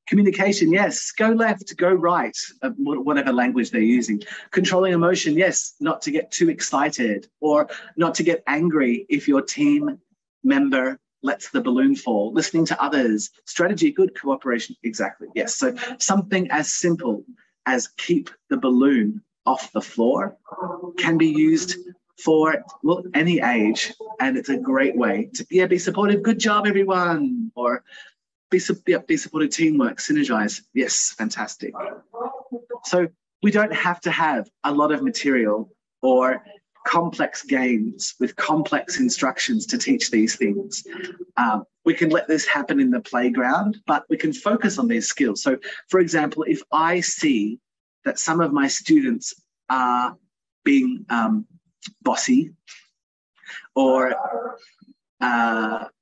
Communication, yes, go left, go right, whatever language they're using. Controlling emotion, yes, not to get too excited or not to get angry if your team member lets the balloon fall. Listening to others, strategy, good, cooperation, exactly, yes. So something as simple as keep the balloon off the floor can be used for any age, and it's a great way to be supportive. Good job, everyone, or be supportive, teamwork, synergize. Yes, fantastic. So we don't have to have a lot of material or complex games with complex instructions to teach these things. We can let this happen in the playground, but we can focus on these skills. So, for example, if I see that some of my students are being bossy or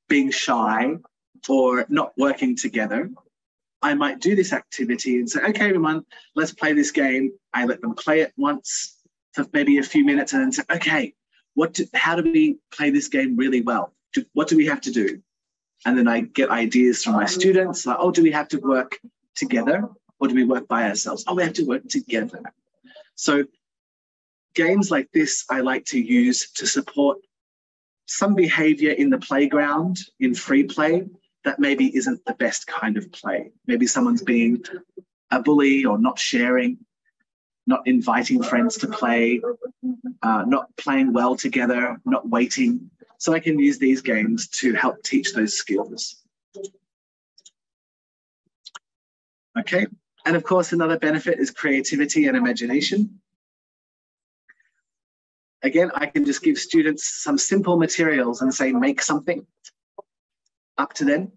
being shy or not working together, I might do this activity and say, okay, everyone, let's play this game. I let them play it once for maybe a few minutes and then say, okay, how do we play this game really well? What do we have to do? And then I get ideas from my students, like, oh, do we have to work together or do we work by ourselves? Oh, we have to work together. So games like this, I like to use to support some behavior in the playground, in free play, that maybe isn't the best kind of play. Maybe someone's being a bully or not sharing, not inviting friends to play, not playing well together, not waiting. So I can use these games to help teach those skills. Okay, and of course, another benefit is creativity and imagination. Again, I can just give students some simple materials and say, make something, up to them.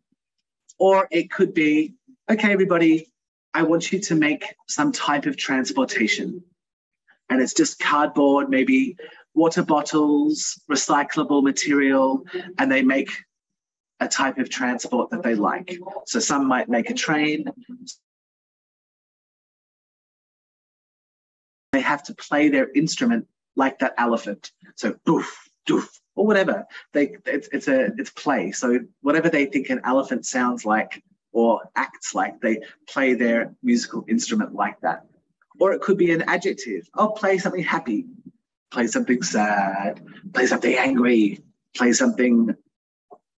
Or it could be, okay, everybody, I want you to make some type of transportation. And it's just cardboard, maybe water bottles, recyclable material, and they make a type of transport that they like. So some might make a train. They have to play their instrument like that elephant. So doof, doof, or whatever. It's play. So whatever they think an elephant sounds like or acts like, they play their musical instrument like that. Or it could be an adjective. Oh, play something happy, play something sad, play something angry, play something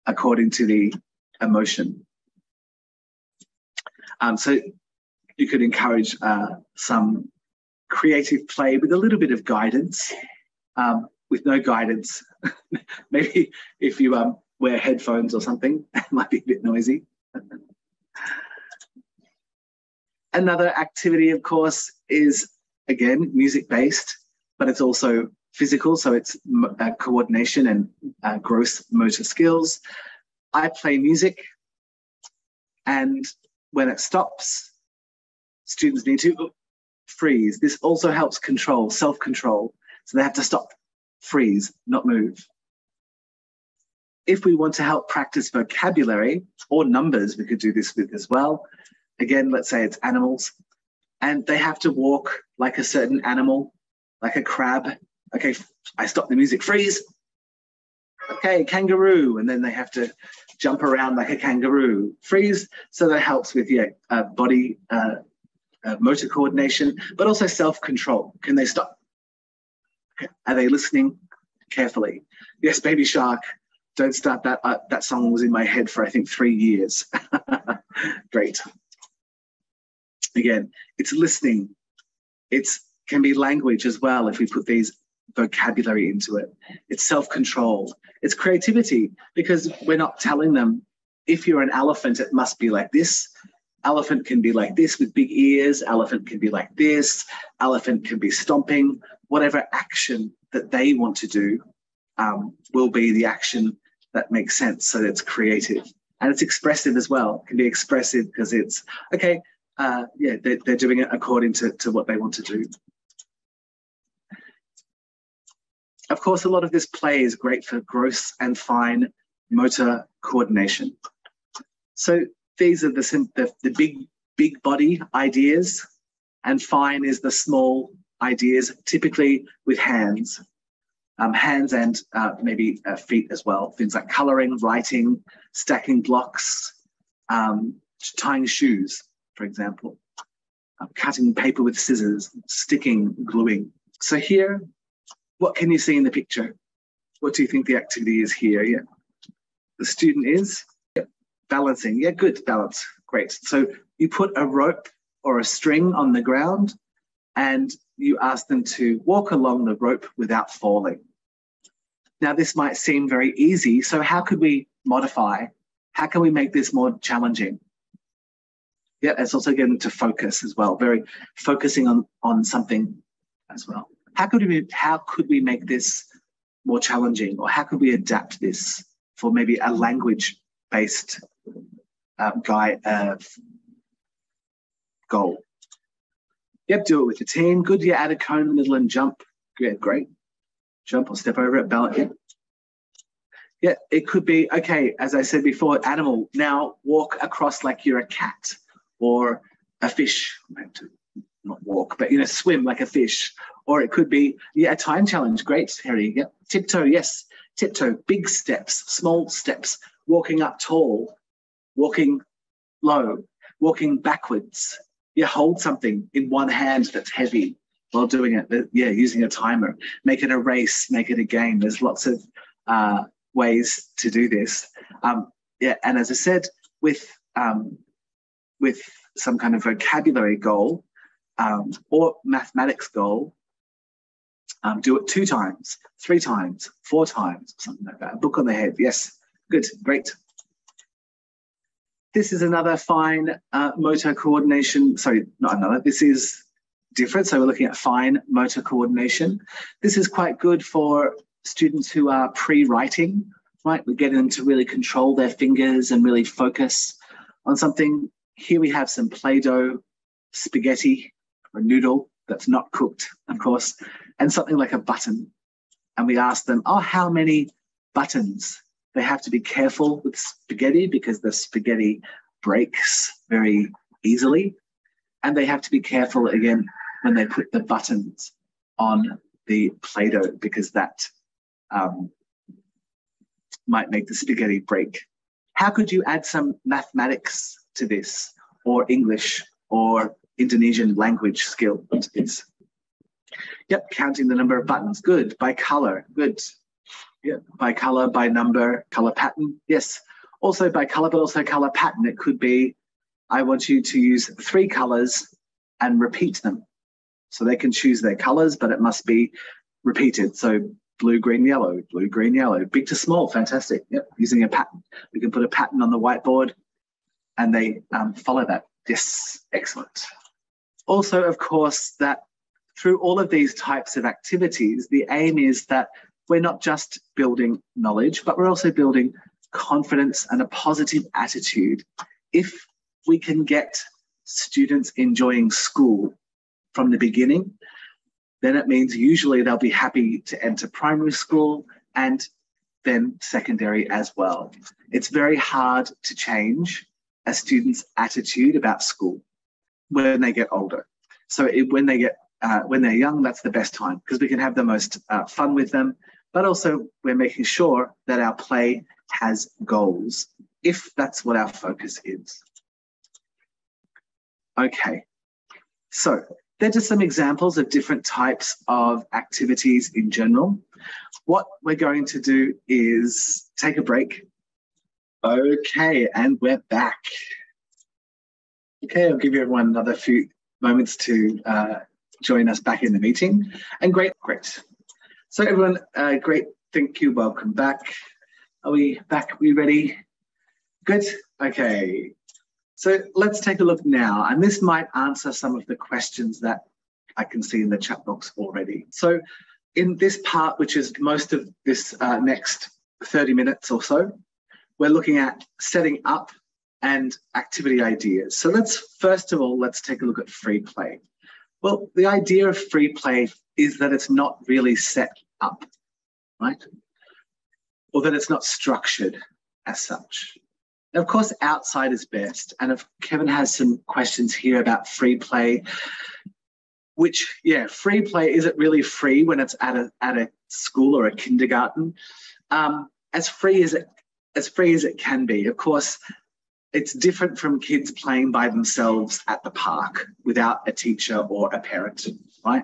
according to the emotion. So you could encourage some creative play with a little bit of guidance. With no guidance, maybe if you wear headphones or something, it might be a bit noisy. Another activity, of course, is, again, music-based, but it's also physical, so it's coordination and gross motor skills. I play music, and when it stops, students need to freeze. This also helps control, self-control, so they have to stop, freeze, not move. If we want to help practice vocabulary or numbers, we could do this with as well. Again, let's say it's animals, and they have to walk like a certain animal, like a crab. Okay, I stop the music, freeze. Okay, kangaroo, and then they have to jump around like a kangaroo, freeze. So that helps with body motor coordination, but also self-control. Can they stop? Are they listening carefully? Yes, Baby Shark. Don't start that. That song was in my head for, I think, 3 years. Great. Again, it's listening. It can be language as well if we put these vocabulary into it. It's self-control. It's creativity, because we're not telling them, if you're an elephant, it must be like this. Elephant can be like this with big ears. Elephant can be like this. Elephant can be stomping. Whatever action that they want to do will be the action that makes sense. So it's creative and it's expressive as well. It can be expressive because it's, okay, yeah, they're doing it according to what they want to do. Of course, a lot of this play is great for gross and fine motor coordination. So these are the big body ideas, and fine is the small ideas, typically with hands. Hands and maybe feet as well. Things like colouring, writing, stacking blocks, tying shoes, for example, cutting paper with scissors, sticking, gluing. So here, what can you see in the picture? What do you think the activity is here? Yeah, the student is balancing. Yeah, good, balance. Great. So you put a rope or a string on the ground and you ask them to walk along the rope without falling. Now, this might seem very easy. So how could we modify? How can we make this more challenging? Yeah, it's also getting to focus as well, very focusing on something as well. How could we make this more challenging, or how could we adapt this for maybe a language-based goal? Yep, do it with the team. Good. Yeah, add a cone in the middle and jump. Yeah, great. Jump or step over it, balance. Yeah. Yeah, it could be, okay, as I said before, animal. Now walk across like you're a cat or a fish. Not walk, but, you know, swim like a fish. Or it could be, yeah, a time challenge. Great, Harry. Yep. Tiptoe, yes. Tiptoe, big steps, small steps, walking up tall, walking low, walking backwards. Yeah, hold something in one hand that's heavy while doing it. Yeah, using a timer. Make it a race, make it a game. There's lots of ways to do this. Yeah, and as I said, with some kind of vocabulary goal or mathematics goal, do it 2 times, 3 times, 4 times, something like that. A book on the head. Yes, good, great. This is another fine motor coordination. Sorry, not another. This is different. So we're looking at fine motor coordination. This is quite good for students who are pre-writing, right? We're getting them to really control their fingers and really focus on something. Here we have some Play-Doh, spaghetti, or noodle that's not cooked, of course, and something like a button. And we ask them, oh, how many buttons? They have to be careful with spaghetti because the spaghetti breaks very easily. And they have to be careful, again, when they put the buttons on the Play-Doh because that might make the spaghetti break. How could you add some mathematics to this, or English, or Indonesian language skill to this? Yep, counting the number of buttons. Good. By color. Good. Yeah, by color, by number, color pattern. Yes. Also by color, but also color pattern. It could be, I want you to use 3 colors and repeat them. So they can choose their colors, but it must be repeated. So blue, green, yellow, big to small. Fantastic. Yep, using a pattern. We can put a pattern on the whiteboard and they follow that. Yes, excellent. Also, of course, that through all of these types of activities, the aim is that we're not just building knowledge, but we're also building confidence and a positive attitude. If we can get students enjoying school from the beginning, then it means usually they'll be happy to enter primary school and then secondary as well. It's very hard to change a student's attitude about school when they get older. So when they're young, that's the best time because we can have the most fun with them. But also we're making sure that our play has goals, if that's what our focus is. Okay, So they're just some examples of different types of activities in general. What we're going to do is take a break. Okay, and we're back. Okay, I'll give you everyone another few moments to join us back in the meeting. And great. So everyone, great, thank you, welcome back. Are we back? Are we ready? Good, okay. So let's take a look now, and this might answer some of the questions that I can see in the chat box already. So in this part, which is most of this next 30 minutes or so, we're looking at setting up and activity ideas. So first of all, let's take a look at free play. Well, the idea of free play is that it's not really set up, right? Or that it's not structured as such. Now, of course, outside is best. And if Kevin has some questions here about free play, which, yeah, free play, is it really free when it's at a school or a kindergarten? As free as it can be. Of course, it's different from kids playing by themselves at the park without a teacher or a parent, right?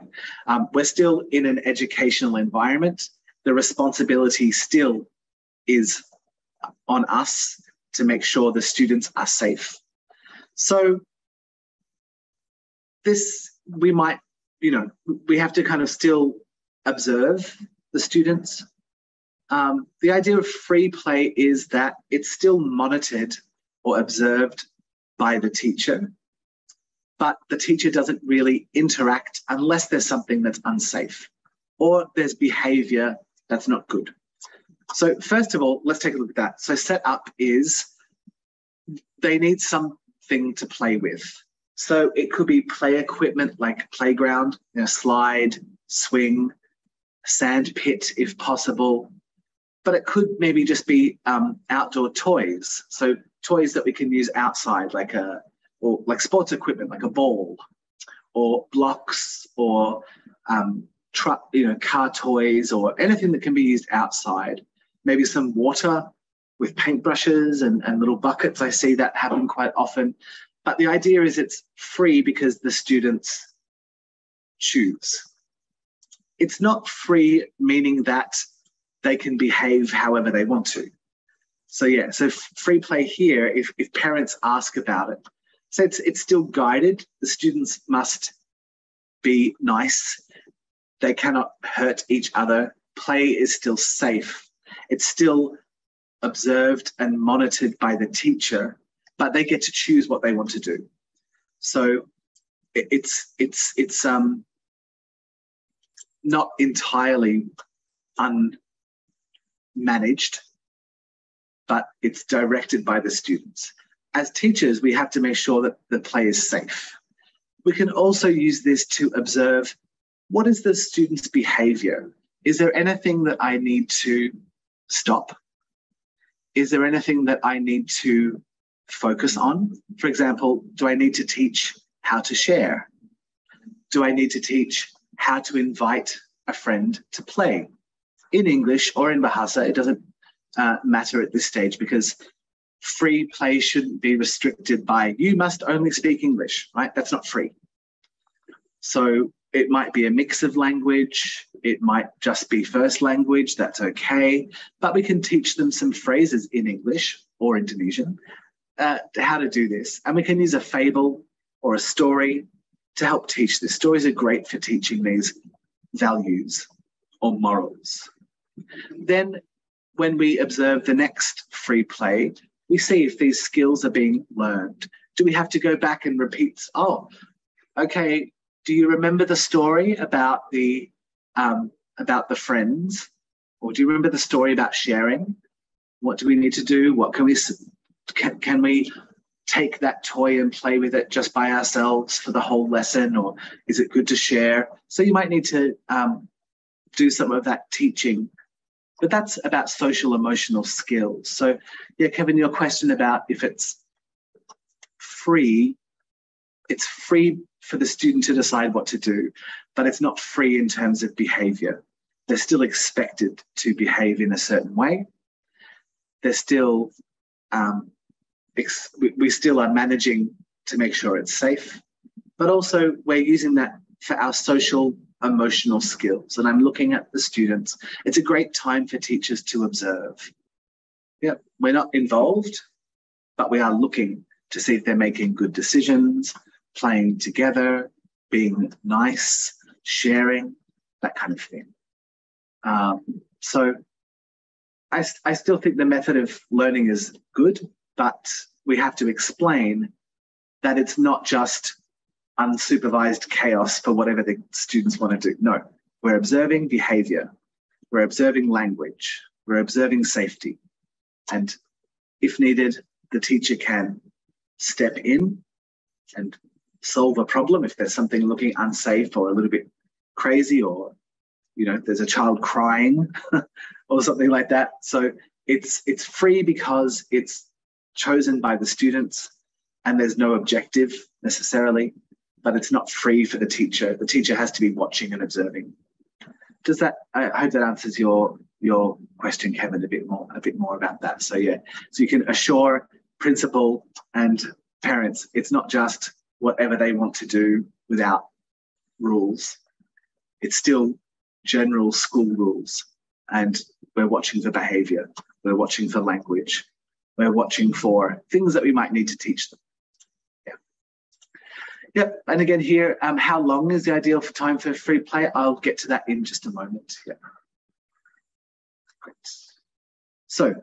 We're still in an educational environment. The responsibility still is on us to make sure the students are safe. So this, we might, we have to kind of still observe the students. The idea of free play is that it's still monitored or observed by the teacher, but the teacher doesn't really interact unless there's something that's unsafe or there's behavior that's not good. So first of all, let's take a look at that. So set up is they need something to play with. So it could be play equipment like playground, slide, swing, sand pit if possible. But it could maybe just be outdoor toys. So toys that we can use outside, like sports equipment, like a ball, or blocks, or car toys, or anything that can be used outside. Maybe some water with paintbrushes and little buckets. I see that happen quite often. But the idea is it's free because the students choose. It's not free, meaning that they can behave however they want to. So yeah, so free play here, if parents ask about it, so it's still guided. The students must be nice. They cannot hurt each other. Play is still safe. It's still observed and monitored by the teacher, but they get to choose what they want to do. So it's not entirely unmanaged, but it's directed by the students. As teachers, we have to make sure that the play is safe. We can also use this to observe what is the student's behavior. Is there anything that I need to stop? Is there anything that I need to focus on? For example, do I need to teach how to share? Do I need to teach how to invite a friend to play? In English or in Bahasa, it doesn't matter at this stage, because free play shouldn't be restricted by you must only speak English, right? That's not free. So it might be a mix of language. It might just be first language. That's okay. But we can teach them some phrases in English or Indonesian, how to do this. And we can use a fable or a story to help teach this. Stories are great for teaching these values or morals. Then when we observe the next free play, we see if these skills are being learned. Do we have to go back and repeat? Oh, okay. Do you remember the story about the friends? Or do you remember the story about sharing? What do we need to do? What can we take that toy and play with it just by ourselves for the whole lesson? Or is it good to share? So you might need to do some of that teaching. But that's about social emotional skills. So yeah, Kevin, your question about if it's free for the student to decide what to do, but it's not free in terms of behavior. They're still expected to behave in a certain way. They're still, we still are managing to make sure it's safe. but also we're using that for our social emotional skills. And I'm looking at the students. It's a great time for teachers to observe. Yeah, we're not involved, but we are looking to see if they're making good decisions, playing together, being nice, sharing, that kind of thing. So I still think the method of learning is good, but we have to explain that it's not just unsupervised chaos for whatever the students want to do. No, we're observing behavior, we're observing language, we're observing safety. And if needed, the teacher can step in and solve a problem if there's something looking unsafe or a little bit crazy, or there's a child crying or something like that. So it's free because it's chosen by the students and there's no objective necessarily, but it's not free for the teacher. The teacher has to be watching and observing. I hope that answers your question, Kevin, a bit more about that. So yeah, so you can assure principal and parents, it's not just whatever they want to do without rules. It's still general school rules, and we're watching for behavior, we're watching for language, we're watching for things that we might need to teach them. Yep, and again here, how long is the ideal time for free play? I'll get to that in just a moment. Yeah. Great. So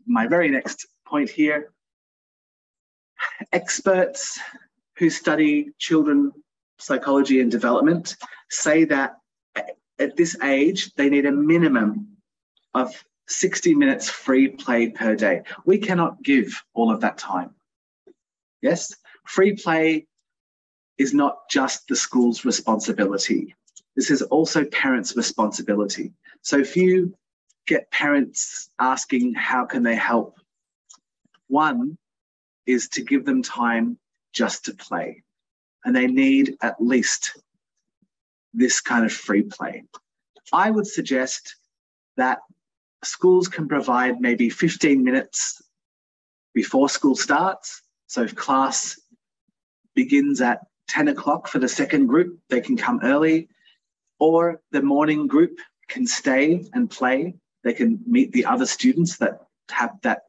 my very next point here, experts who study children psychology and development say that at this age, they need a minimum of 60 minutes free play per day. We cannot give all of that time. Yes, free play is not just the school's responsibility. This is also parents' responsibility. So if you get parents asking how can they help, one is to give them time just to play. And they need at least this kind of free play. I would suggest that schools can provide maybe 15 minutes before school starts. So if class begins at 10 o'clock for the second group, they can come early, or the morning group can stay and play. They can meet the other students that have that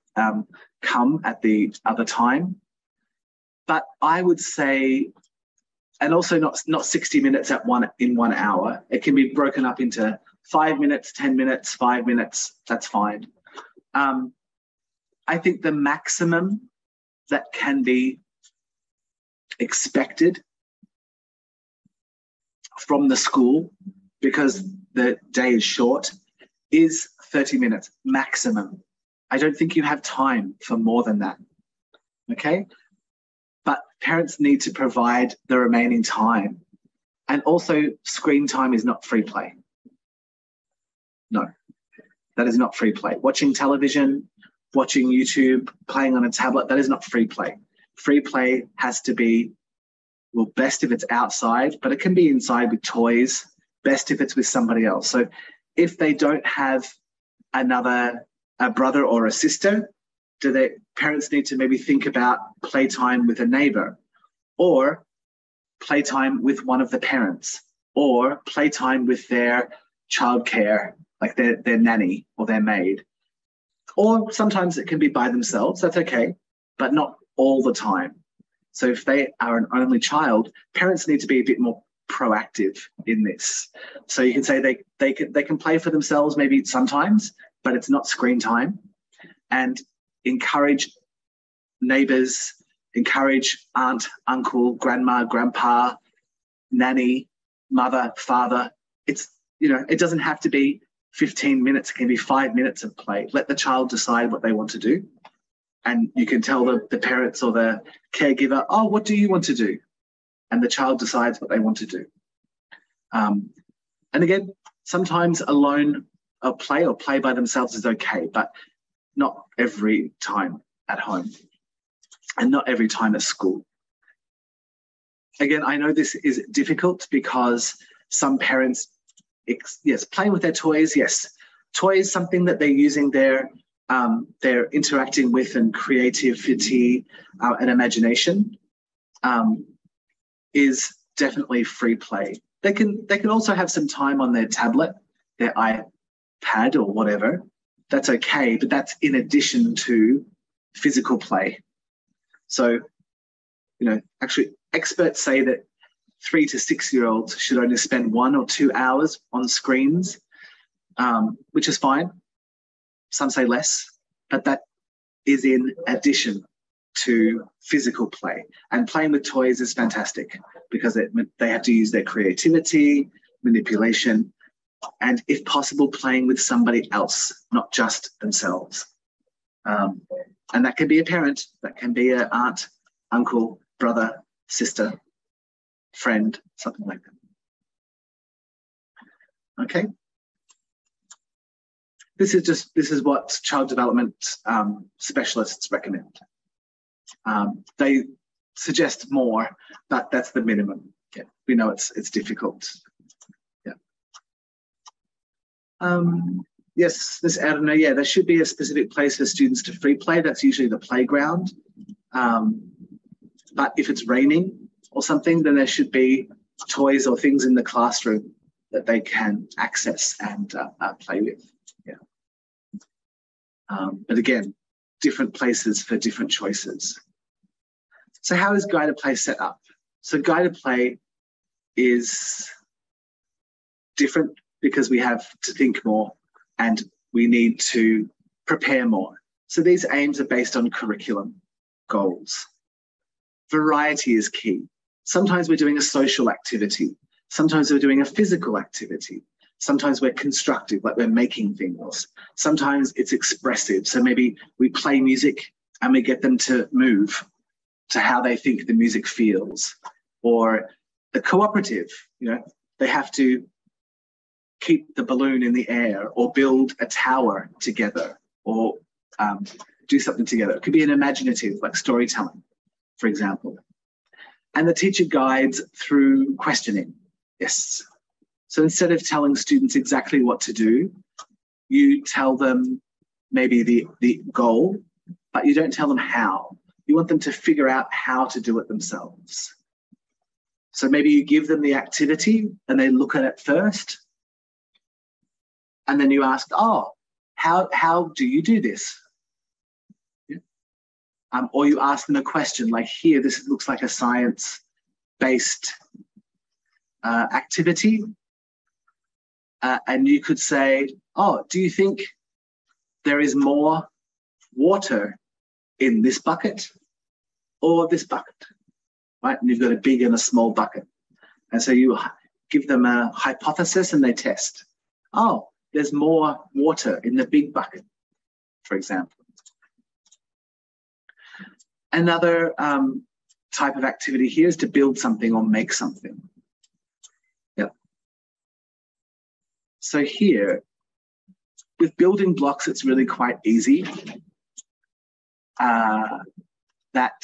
come at the other time. But I would say, and also not 60 minutes in 1 hour. It can be broken up into 5 minutes, 10 minutes, 5 minutes. That's fine. I think the maximum that can be expected from the school, because the day is short, is 30 minutes maximum. I don't think you have time for more than that. Okay? But parents need to provide the remaining time. And also, screen time is not free play. No, that is not free play. Watching television, watching YouTube, playing on a tablet, that is not free play. Free play has to be, well, best if it's outside, but it can be inside with toys, best if it's with somebody else. So if they don't have a brother or a sister, do their parents need to maybe think about playtime with a neighbor, or playtime with one of the parents, or playtime with their childcare, like their nanny or their maid? Or sometimes it can be by themselves, that's okay, but not all the time. So if they are an only child, parents need to be a bit more proactive in this. So you can say they can play for themselves maybe sometimes, but it's not screen time. And encourage neighbours, encourage aunt, uncle, grandma, grandpa, nanny, mother, father. It's, it doesn't have to be 15 minutes. It can be 5 minutes of play. Let the child decide what they want to do. And you can tell the parents or the caregiver, oh, what do you want to do? And the child decides what they want to do. And again, sometimes alone or play by themselves is okay, but not every time at home and not every time at school. Again, I know this is difficult because some parents, yes, playing with their toys, yes. Toys, something that they're using they're interacting with, and creativity and imagination. is definitely free play. They can also have some time on their tablet, their iPad or whatever. That's okay, but that's in addition to physical play. So, actually experts say that 3 to 6 year olds should only spend 1 or 2 hours on screens, which is fine. Some say less, but that is in addition to physical play. And playing with toys is fantastic because they have to use their creativity, manipulation, and if possible, playing with somebody else, not just themselves. And that can be a parent, that can be an aunt, uncle, brother, sister, friend, something like that. Okay. This is what child development specialists recommend. They suggest more, but that's the minimum. Yeah, we know it's difficult. Yeah. Yes, this Erna, yeah, there should be a specific place for students to free play. That's usually the playground. But if it's raining or something, then there should be toys or things in the classroom that they can access and play with. Yeah. But again, different places for different choices. So how is guided play set up? So guided play is different because we have to think more and we need to prepare more. So these aims are based on curriculum goals. Variety is key. Sometimes we're doing a social activity. Sometimes we're doing a physical activity. Sometimes we're constructive, like we're making things. Sometimes it's expressive. So maybe we play music and we get them to move to how they think the music feels. Or the cooperative, they have to keep the balloon in the air or build a tower together or do something together. It could be an imaginative, like storytelling, for example. And the teacher guides through questioning. Yes. So instead of telling students exactly what to do, you tell them maybe the goal, but you don't tell them how. You want them to figure out how to do it themselves. So maybe you give them the activity and they look at it first. And then you ask, oh, how do you do this? Yeah. Or you ask them a question like, here, this looks like a science-based activity. And you could say, oh, do you think there is more water in this bucket or this bucket? Right? And you've got a big and a small bucket. And so you give them a hypothesis and they test. Oh, there's more water in the big bucket, for example. Another type of activity here is to build something or make something. Yep. So here, with building blocks, it's really quite easy. That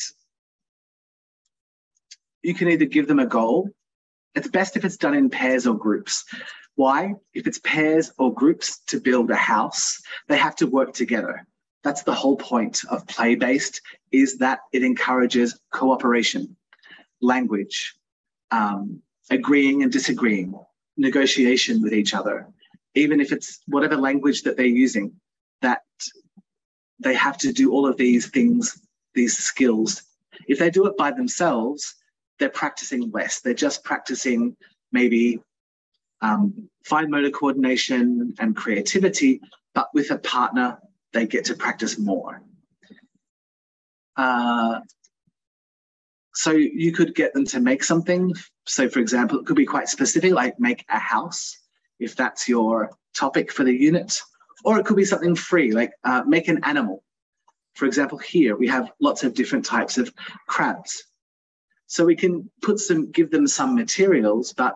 you can either give them a goal. It's best if it's done in pairs or groups. Why? If it's pairs or groups to build a house, they have to work together. That's the whole point of play-based, is that it encourages cooperation, language, agreeing and disagreeing, negotiation with each other. Even if it's whatever language that they're using, that they have to do all of these things, these skills. If they do it by themselves, they're practicing less. They're just practicing maybe fine motor coordination and creativity, but with a partner, they get to practice more. So you could get them to make something. So for example, it could be quite specific, like make a house, if that's your topic for the unit, or it could be something free, like make an animal. For example, here we have lots of different types of crabs. So we can give them some materials, but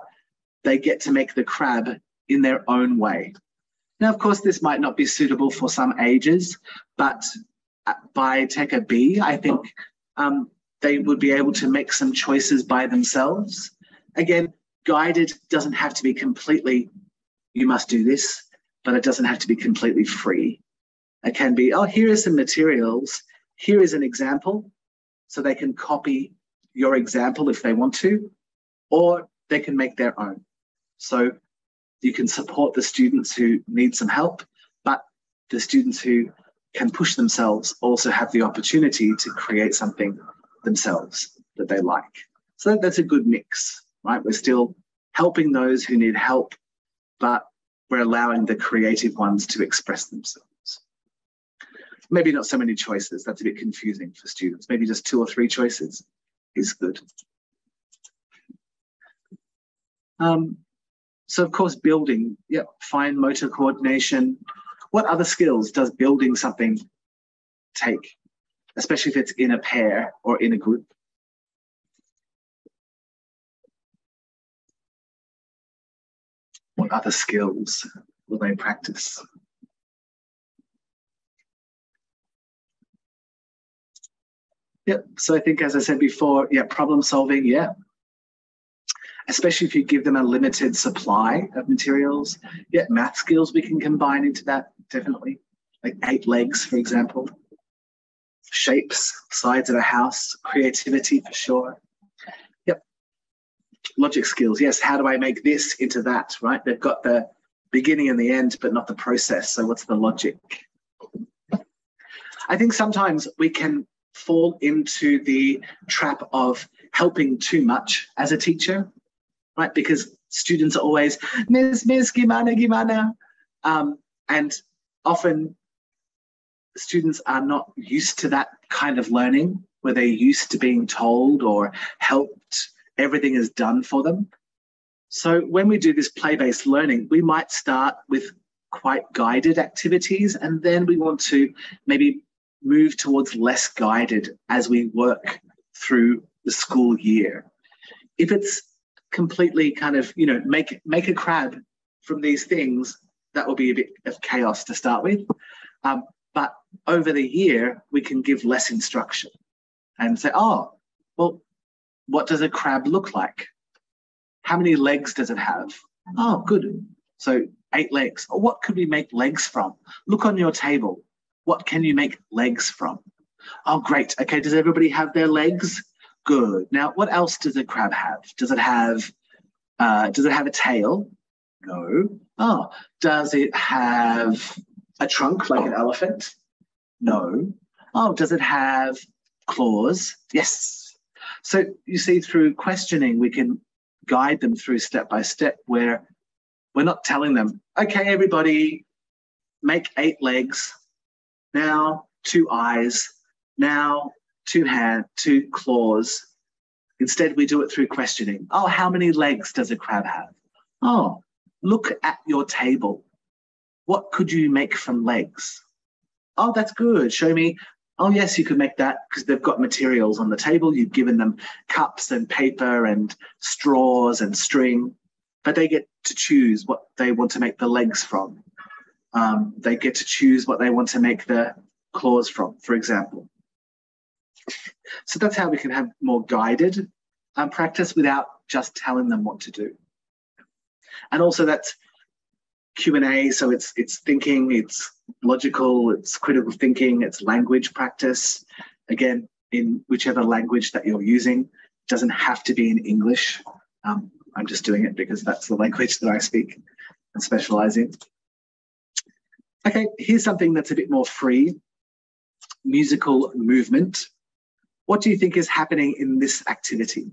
they get to make the crab in their own way. Now, of course, this might not be suitable for some ages, but by Teka B, I think they would be able to make some choices by themselves. Again, guided doesn't have to be completely, you must do this, but it doesn't have to be completely free. It can be, oh, here are some materials. Here is an example. So they can copy your example if they want to, or they can make their own. So you can support the students who need some help, but the students who can push themselves also have the opportunity to create something themselves that they like. So that's a good mix, right? We're still helping those who need help, but we're allowing the creative ones to express themselves. Maybe not so many choices. That's a bit confusing for students. Maybe just 2 or 3 choices is good. So of course, building, yeah, fine motor coordination. What other skills does building something take, especially if it's in a pair or in a group? What other skills will they practice? Yep, so I think, as I said before, yeah, problem solving, yeah. Especially if you give them a limited supply of materials. Yeah, math skills we can combine into that, definitely. Like 8 legs, for example. Shapes, sides of a house, creativity for sure. Yep. Logic skills, yes, how do I make this into that, right? They've got the beginning and the end, but not the process. So what's the logic? I think sometimes we can fall into the trap of helping too much as a teacher, right? Because students are always, Miss, gimana, gimana? And often students are not used to that kind of learning where they're used to being told or helped, everything is done for them. So when we do this play-based learning, we might start with quite guided activities, and then we want to maybe move towards less guided as we work through the school year. If it's completely kind of, you know, make a crab from these things, that will be a bit of chaos to start with. But over the year, we can give less instruction and say, oh, well, what does a crab look like? How many legs does it have? Oh, good. So 8 legs. Oh, what could we make legs from? Look on your table. What can you make legs from? Oh, great. Okay, does everybody have their legs? Good. Now, what else does a crab have? Does it have a tail? No. Oh, does it have a trunk like an elephant? No. Oh, does it have claws? Yes. So you see, through questioning, we can guide them through step by step, where we're not telling them, okay, everybody, make 8 legs. Now 2 eyes. Now 2 hands, 2 claws. Instead, we do it through questioning. Oh, how many legs does a crab have? Oh, look at your table. What could you make from legs? Oh, that's good. Show me. Oh, yes, you could make that because they've got materials on the table. You've given them cups and paper and straws and string, but they get to choose what they want to make the legs from. They get to choose what they want to make the claws from, for example. So that's how we can have more guided practice without just telling them what to do. And also that's Q&A, so it's thinking, it's logical, it's critical thinking, it's language practice. Again, in whichever language that you're using, it doesn't have to be in English. I'm just doing it because that's the language that I speak and specialize in. Okay, here's something that's a bit more free. Musical movement. What do you think is happening in this activity?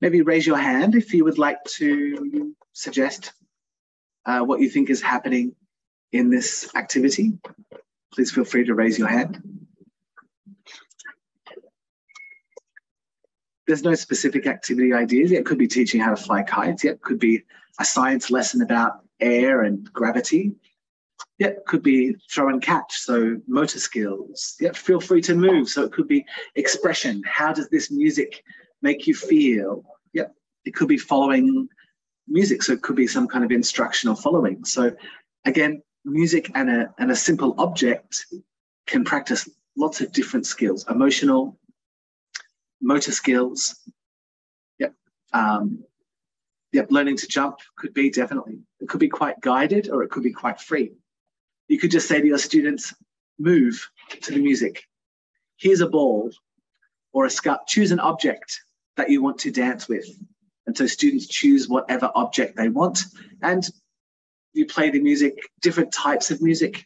Maybe raise your hand if you would like to suggest what you think is happening in this activity. Please feel free to raise your hand. There's no specific activity ideas. It could be teaching how to fly kites. Yeah, it could be a science lesson about air and gravity. Yeah, it could be throw and catch, so motor skills. Yeah, feel free to move. So it could be expression. How does this music make you feel? Yeah, it could be following music. So it could be some kind of instructional following. So again, music and a simple object can practice lots of different skills, emotional, motor skills. Yep. Yep. Learning to jump could be definitely. It could be quite guided or it could be quite free. You could just say to your students, move to the music. Here's a ball or a scup. Choose an object that you want to dance with. And so students choose whatever object they want. And you play the music, different types of music.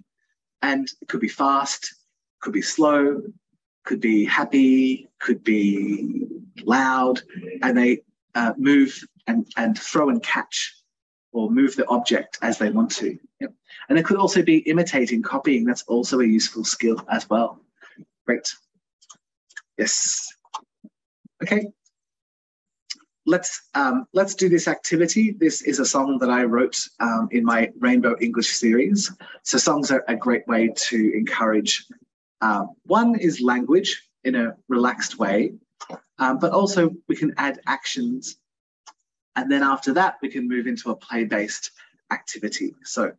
And it could be fast, could be slow, could be happy, could be loud. And they move and throw and catch or move the object as they want to. Yep. And it could also be imitating, copying. That's also a useful skill as well. Great. Yes. Okay. Let's do this activity. This is a song that I wrote in my Rainbow English series. So songs are a great way to encourage. One is language in a relaxed way, but also we can add actions. And then after that, we can move into a play-based activity. So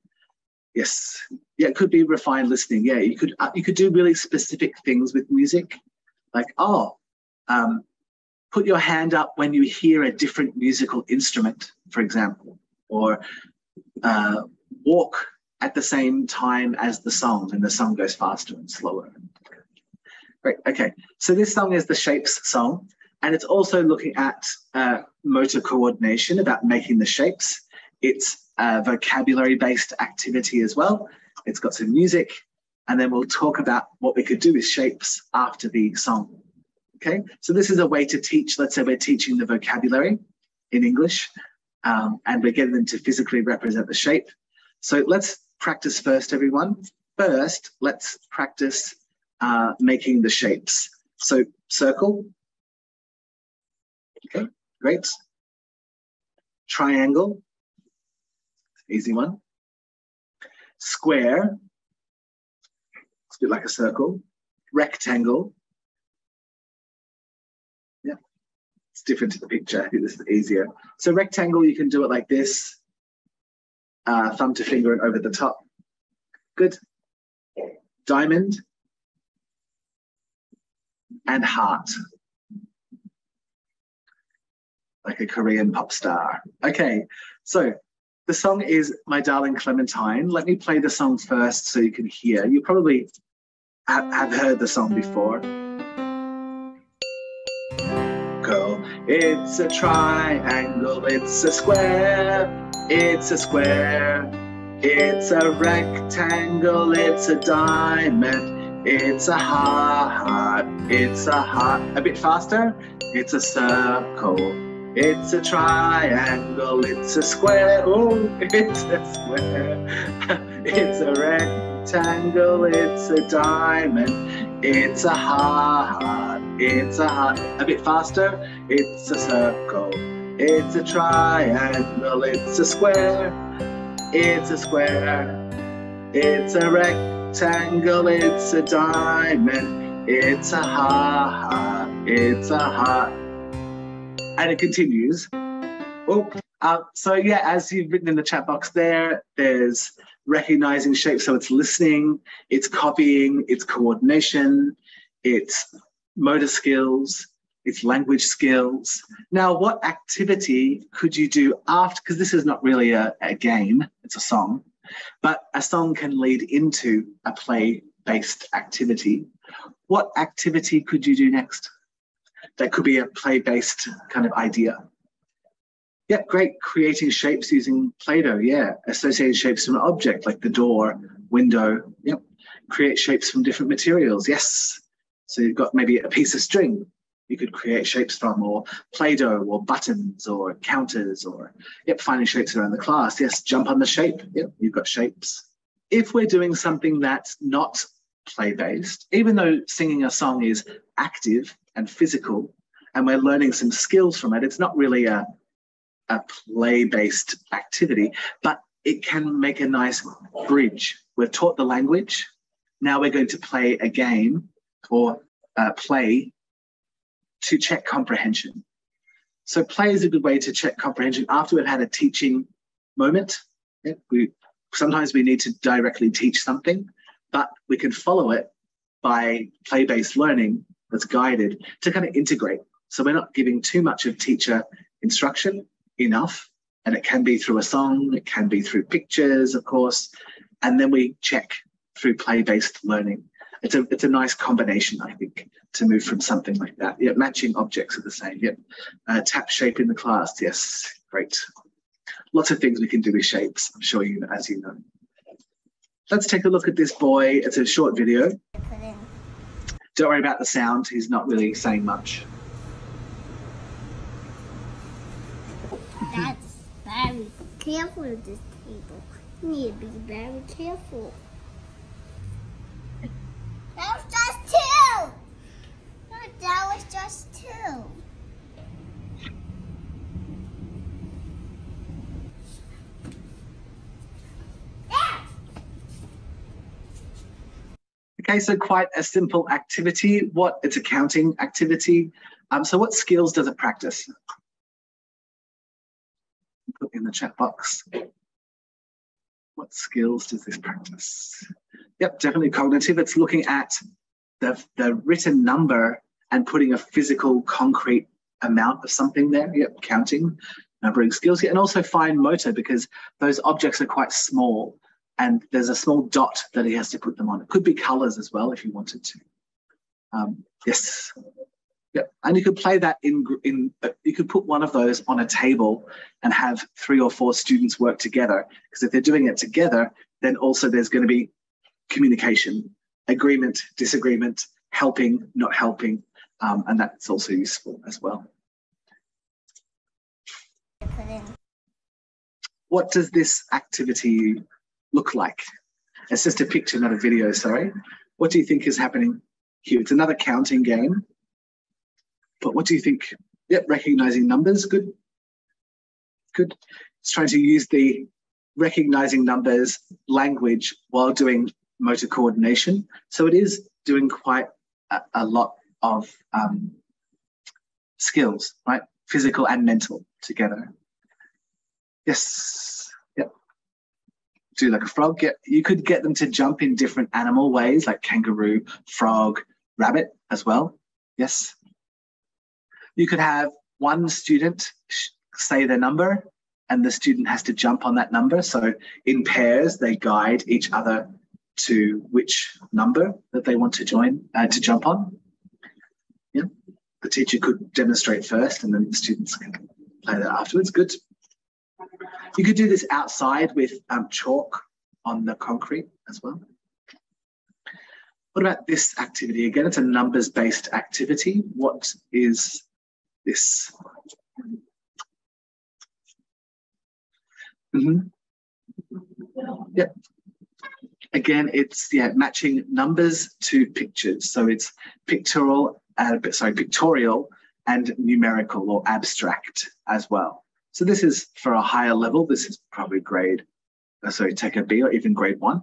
yes, yeah, it could be refined listening. Yeah, you could do really specific things with music, like, put your hand up when you hear a different musical instrument, for example, or walk at the same time as the song, and the song goes faster and slower. Great, okay. So this song is the Shapes song, and it's also looking at motor coordination, about making the shapes. It's a vocabulary-based activity as well. It's got some music, and then we'll talk about what we could do with shapes after the song. Okay, so this is a way to teach. Let's say we're teaching the vocabulary in English, and we're getting them to physically represent the shape. So let's practice first, everyone. First, let's practice making the shapes. So circle. Okay, great. Triangle, easy one. Square, it's a bit like a circle. Rectangle. Yeah, it's different to the picture. I think this is easier. So rectangle, you can do it like this. Thumb to finger and over the top. Good. Diamond and heart. Like a Korean pop star. Okay, so the song is My Darling Clementine. Let me play the song first so you can hear. You probably have heard the song before. Girl, it's a triangle, it's a square, it's a square, it's a rectangle, it's a diamond, it's a heart, it's a heart. A bit faster. It's a circle. It's a triangle, it's a square, oh, it's a square. It's a rectangle, it's a diamond, it's a heart, it's a heart. A bit faster. It's a circle, it's a triangle, it's a square, it's a square. It's a rectangle, it's a diamond, it's a heart, it's a heart. And it continues. Oh, so yeah, as you've written in the chat box there's recognizing shapes. So it's listening, it's copying, it's coordination, it's motor skills, it's language skills. Now, what activity could you do after, because this is not really a game, it's a song, but a song can lead into a play-based activity. What activity could you do next? That could be a play-based kind of idea. Yeah, great. Creating shapes using Play-Doh, yeah. Associating shapes from an object like the door, window, yep. Create shapes from different materials, yes. So you've got maybe a piece of string you could create shapes from, or Play-Doh, or buttons, or counters, or, yep, finding shapes around the class. Yes, jump on the shape, yep, you've got shapes. If we're doing something that's not play-based, even though singing a song is active and physical, and we're learning some skills from it, it's not really a play-based activity, but it can make a nice bridge. We've taught the language, now we're going to play a game or play to check comprehension. So play is a good way to check comprehension after we've had a teaching moment. Yeah, sometimes we need to directly teach something, but we can follow it by play-based learning that's guided to kind of integrate. So we're not giving too much of teacher instruction, enough, and it can be through a song, it can be through pictures, of course, and then we check through play-based learning. It's a nice combination, I think, to move from something like that. Yeah, matching objects are the same. Yep. Tap shape in the class. Yes, great. Lots of things we can do with shapes, I'm sure you know, as you know. Let's take a look at this boy. It's a short video. Don't worry about the sound. He's not really saying much. That's very careful with this table. You need to be very careful. That was just two. That was just two. Yeah. Okay, so quite a simple activity. It's a counting activity. So what skills does it practice? Put in the chat box. What skills does this practice? Yep, definitely cognitive. It's looking at the written number and putting a physical, concrete amount of something there. Yep, counting, numbering skills. And also fine motor, because those objects are quite small and there's a small dot that he has to put them on. It could be colors as well if you wanted to. Yes. Yep. And you could play that you could put one of those on a table and have 3 or 4 students work together, because if they're doing it together, then also there's going to be communication, agreement, disagreement, helping, not helping, and that's also useful as well. What does this activity look like? It's just a picture, not a video, sorry. What do you think is happening here? It's another counting game. But what do you think? Yep, recognizing numbers, good. Good. It's trying to use the recognizing numbers language while doing motor coordination. So it is doing quite a lot of skills, right? Physical and mental together. Yes. Yep. Do like a frog. Yep. You could get them to jump in different animal ways, like kangaroo, frog, rabbit as well. Yes. You could have one student say their number and the student has to jump on that number. So in pairs, they guide each other to which number that they want to to jump on. Yeah. The teacher could demonstrate first and then the students can play that afterwards. Good. You could do this outside with chalk on the concrete as well. What about this activity? Again, it's a numbers-based activity. What is this? Yep. Again, it's matching numbers to pictures. So it's pictorial and numerical or abstract as well. So this is for a higher level. This is probably take a B or even grade 1.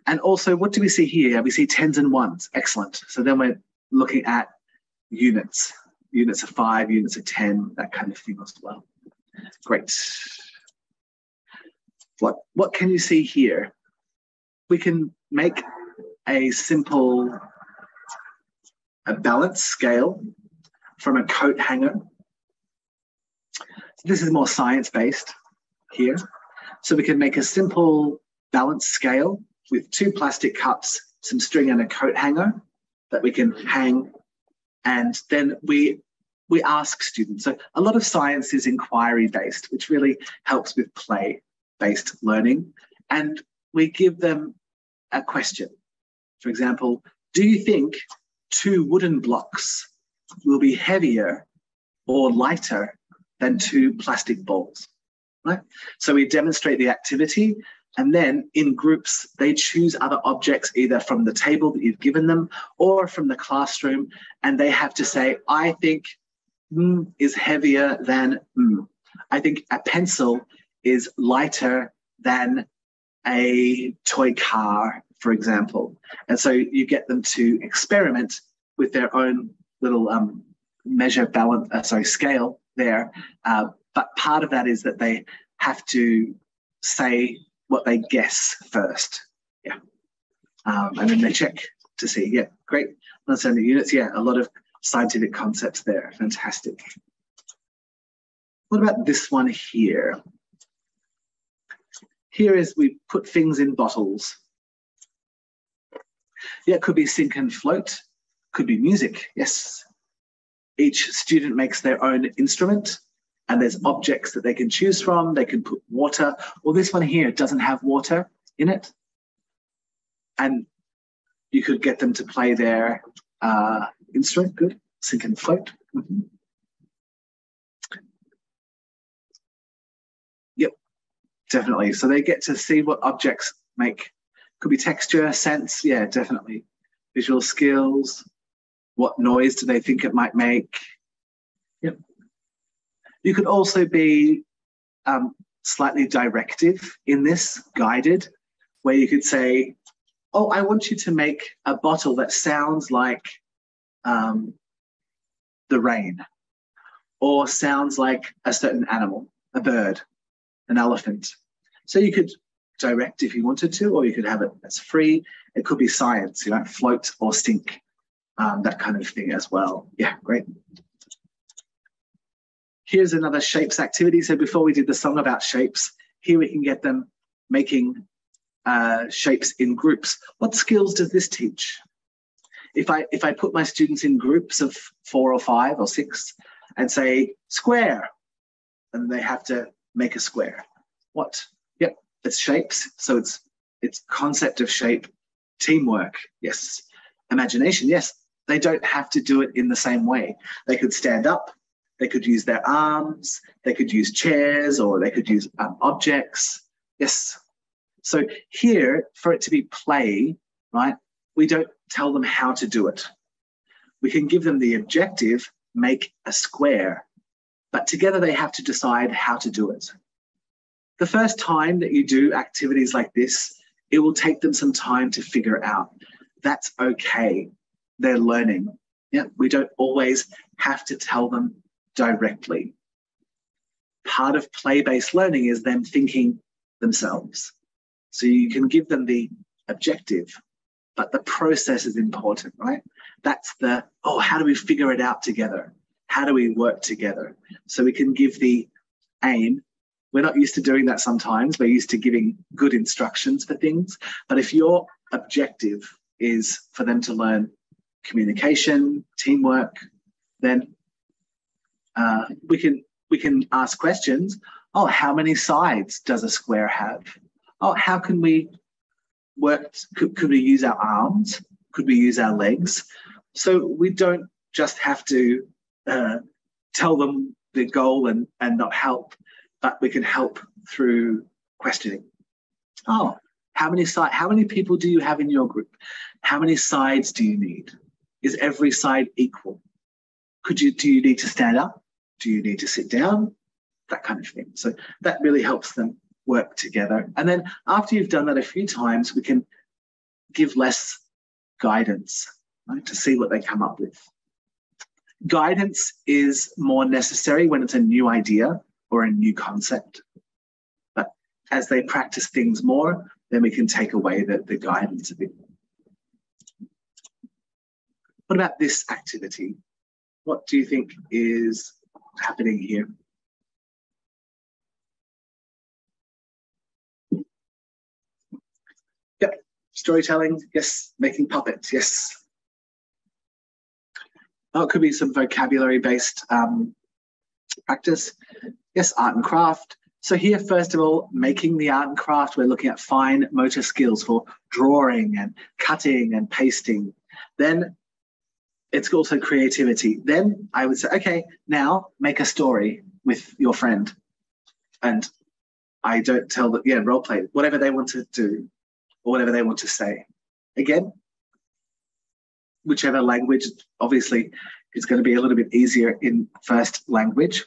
And also, what do we see here? We see 10s and 1s. Excellent. So then we're looking at units. Units of 5, units of 10, that kind of thing as well. Great. What can you see here? We can make a simple balance scale from a coat hanger. This is more science-based here. So we can make a simple balance scale with 2 plastic cups, some string and a coat hanger that we can hang. And then we ask students. So a lot of science is inquiry-based, which really helps with play-based learning. And we give them a question. For example, do you think 2 wooden blocks will be heavier or lighter than 2 plastic balls? Right? So we demonstrate the activity, and then in groups, they choose other objects either from the table that you've given them or from the classroom, and they have to say, I think is heavier than I think a pencil is lighter than a toy car, for example. And so you get them to experiment with their own little scale there. But part of that is that they have to say what they guess first. Yeah. And then they check to see, yeah, great. Understand the units, yeah, a lot of scientific concepts there. Fantastic. What about this one here? Here is we put things in bottles. Yeah, it could be sink and float, could be music, yes. Each student makes their own instrument and there's objects that they can choose from. They can put water, or this one here doesn't have water in it. And you could get them to play their instrument, good, sink and float. Mm-hmm. Yep, definitely. So they get to see what objects make. Could be texture, sense, yeah, definitely. Visual skills, what noise do they think it might make? Yep. You could also be slightly directive in this, guided, where you could say, oh, I want you to make a bottle that sounds like the rain, or sounds like a certain animal, a bird, an elephant. So you could direct if you wanted to, or you could have it as free. It could be science, you know, float or sink, that kind of thing as well. Yeah, great. Here's another shapes activity. So before we did the song about shapes, here we can get them making shapes in groups. What skills does this teach? If I put my students in groups of 4 or 5 or 6 and say square, and they have to make a square. What? Yep, it's shapes. So it's concept of shape, teamwork, yes. Imagination, yes. They don't have to do it in the same way. They could stand up, they could use their arms, they could use chairs, or they could use objects, yes. So here, for it to be play, right, we don't tell them how to do it. We can give them the objective, make a square, but together they have to decide how to do it. The first time that you do activities like this, it will take them some time to figure out. That's okay. They're learning. Yeah, we don't always have to tell them directly. Part of play-based learning is them thinking themselves. So you can give them the objective, but the process is important, right? That's the, oh, how do we figure it out together? How do we work together? So we can give the aim. We're not used to doing that sometimes. We're used to giving good instructions for things. But if your objective is for them to learn communication, teamwork, then we can ask questions. Oh, how many sides does a square have? Oh, how can we work? Could we use our arms? Could we use our legs? So we don't just have to tell them the goal and not help, but we can help through questioning. Oh, how many people do you have in your group? How many sides do you need? Is every side equal? Do you need to stand up? Do you need to sit down? That kind of thing. So that really helps them work together. And then after you've done that a few times, we can give less guidance, right, to see what they come up with. Guidance is more necessary when it's a new idea or a new concept. But as they practice things more, then we can take away the guidance a bit. What about this activity? What do you think is happening here? Yep, storytelling, yes. Making puppets, yes. Oh, it could be some vocabulary-based practice. Yes, art and craft. So here, first of all, making the art and craft, we're looking at fine motor skills for drawing and cutting and pasting. Then it's also creativity. Then I would say, okay, now make a story with your friend. And I don't tell them, yeah, role play, whatever they want to do or whatever they want to say. Again, whichever language, obviously, is going to be a little bit easier in first language.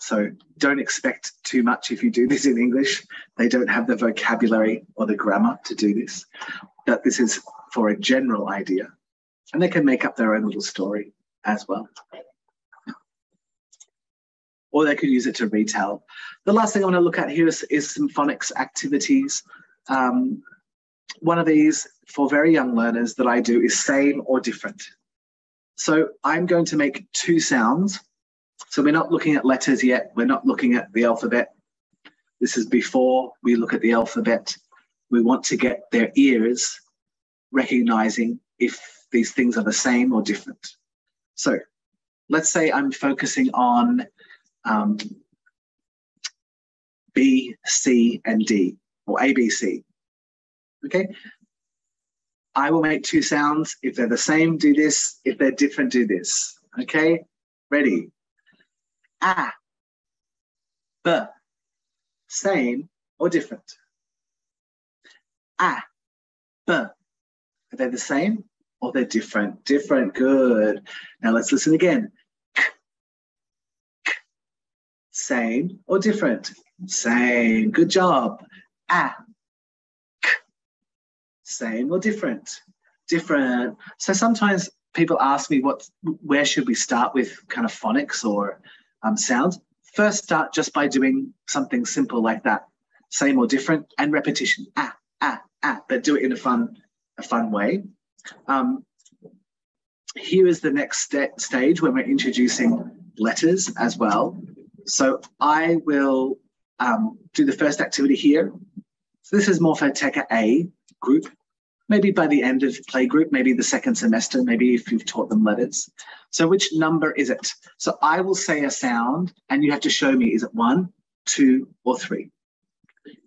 So don't expect too much if you do this in English. They don't have the vocabulary or the grammar to do this. But this is for a general idea. And they can make up their own little story as well. Or they could use it to retell. The last thing I want to look at here is some phonics activities. One of these for very young learners that I do is same or different. So I'm going to make 2 sounds. So we're not looking at letters yet. We're not looking at the alphabet. This is before we look at the alphabet. We want to get their ears recognizing if these things are the same or different. So let's say I'm focusing on B, C, and D, or A, B, C. Okay? I will make two sounds. If they're the same, do this. If they're different, do this. Okay? Ready? A, B. Same or different? A, B. Are they the same or they're different? Different. Good. Now let's listen again. K, k. Same or different? Same. Good job. A, k. Same or different? Different. So sometimes people ask me where should we start with kind of phonics or sounds. First, start just by doing something simple like that. Same or different, and repetition. But do it in a fun way. Here is the next stage when we're introducing letters as well. So I will do the first activity here. So this is more for TECA A group. Maybe by the end of playgroup, maybe the second semester, maybe if you've taught them letters. So which number is it? So I will say a sound and you have to show me, is it 1, 2, or 3?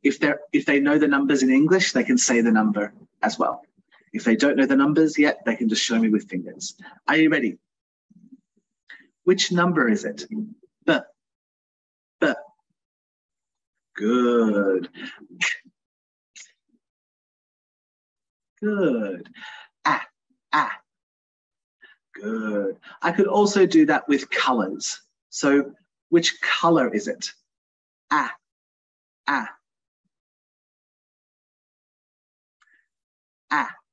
If they know the numbers in English, they can say the number as well. If they don't know the numbers yet, they can just show me with fingers. Are you ready? Which number is it? B. B. Good. Good. A. Good. I could also do that with colors. So which color is it? A.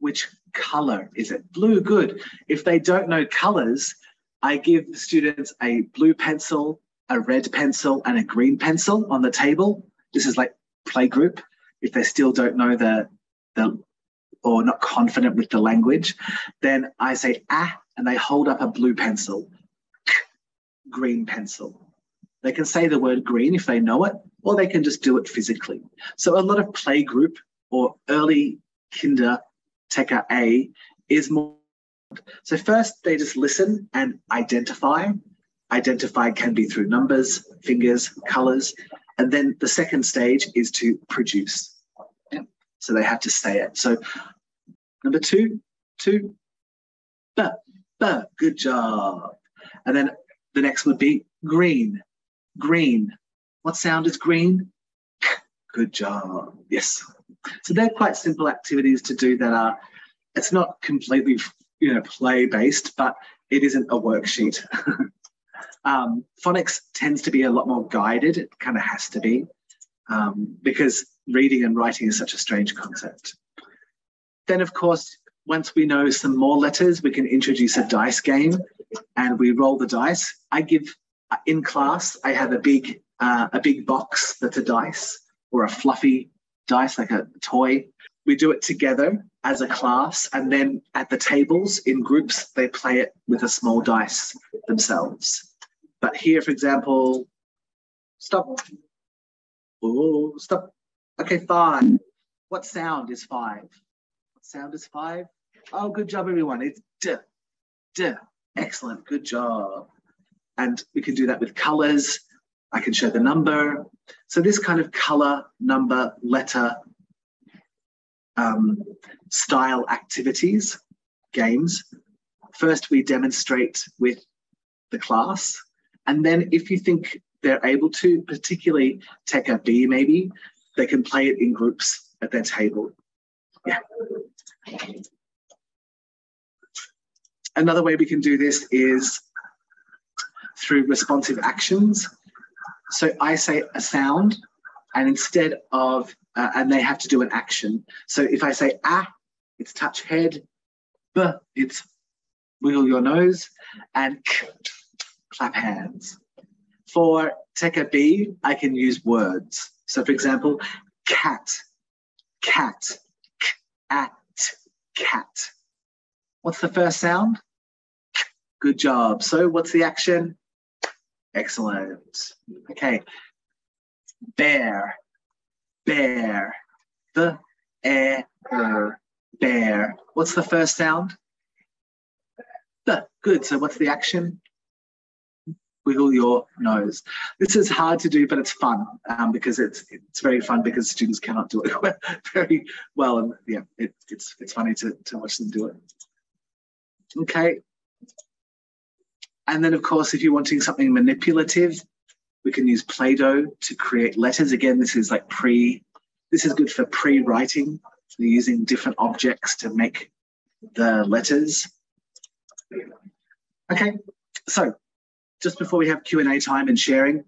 Which color is it? Blue. Good. If they don't know colors, I give the students a blue pencil, a red pencil, and a green pencil on the table. This is like playgroup. If they still don't know the or not confident with the language, then I say and they hold up a blue pencil, green pencil. They can say the word green if they know it, or they can just do it physically. So a lot of playgroup or early kinder TECA A is more. So first they just listen and identify. Identify can be through numbers, fingers, colors. And then the second stage is to produce. Yeah. So they have to say it. So number 2, B. Good job. And then the next would be green. Green. What sound is green? Good job. Yes. So they're quite simple activities to do that are, it's not completely, play-based, but it isn't a worksheet. Phonics tends to be a lot more guided. It kind of has to be because reading and writing is such a strange concept. Then, of course, once we know some more letters, we can introduce a dice game and we roll the dice. I give, in class, I have a big box that's a dice or a fluffy dice, like a toy. We do it together as a class, and then at the tables in groups, they play it with a small dice themselves. But here, for example, stop. Oh, stop. Okay, 5. What sound is 5? What sound is 5? Oh, good job, everyone. It's D. D. Excellent. Good job. And we can do that with colors. I can show the number. So this kind of color, number, letter, style activities, games. First, we demonstrate with the class. And then if you think they're able to, particularly TECA B maybe, they can play it in groups at their table. Yeah. Another way we can do this is through responsive actions. So I say a sound, and instead of, and they have to do an action. So if I say it's touch head, B, it's wiggle your nose, and K, clap hands. For TECA B, I can use words. So for example, cat, cat, cat, cat. What's the first sound? Good job. So what's the action? Excellent. Okay. Bear, bear. The bear. What's the first sound? The. Good. So what's the action? Wiggle your nose. This is hard to do, but it's fun because it's very fun because students cannot do it very well, and yeah, it's funny to watch them do it. Okay, and then of course, if you're wanting something manipulative, we can use Play-Doh to create letters. Again, this is like this is good for pre-writing. So using different objects to make the letters. Okay, so just before we have Q&A time and sharing,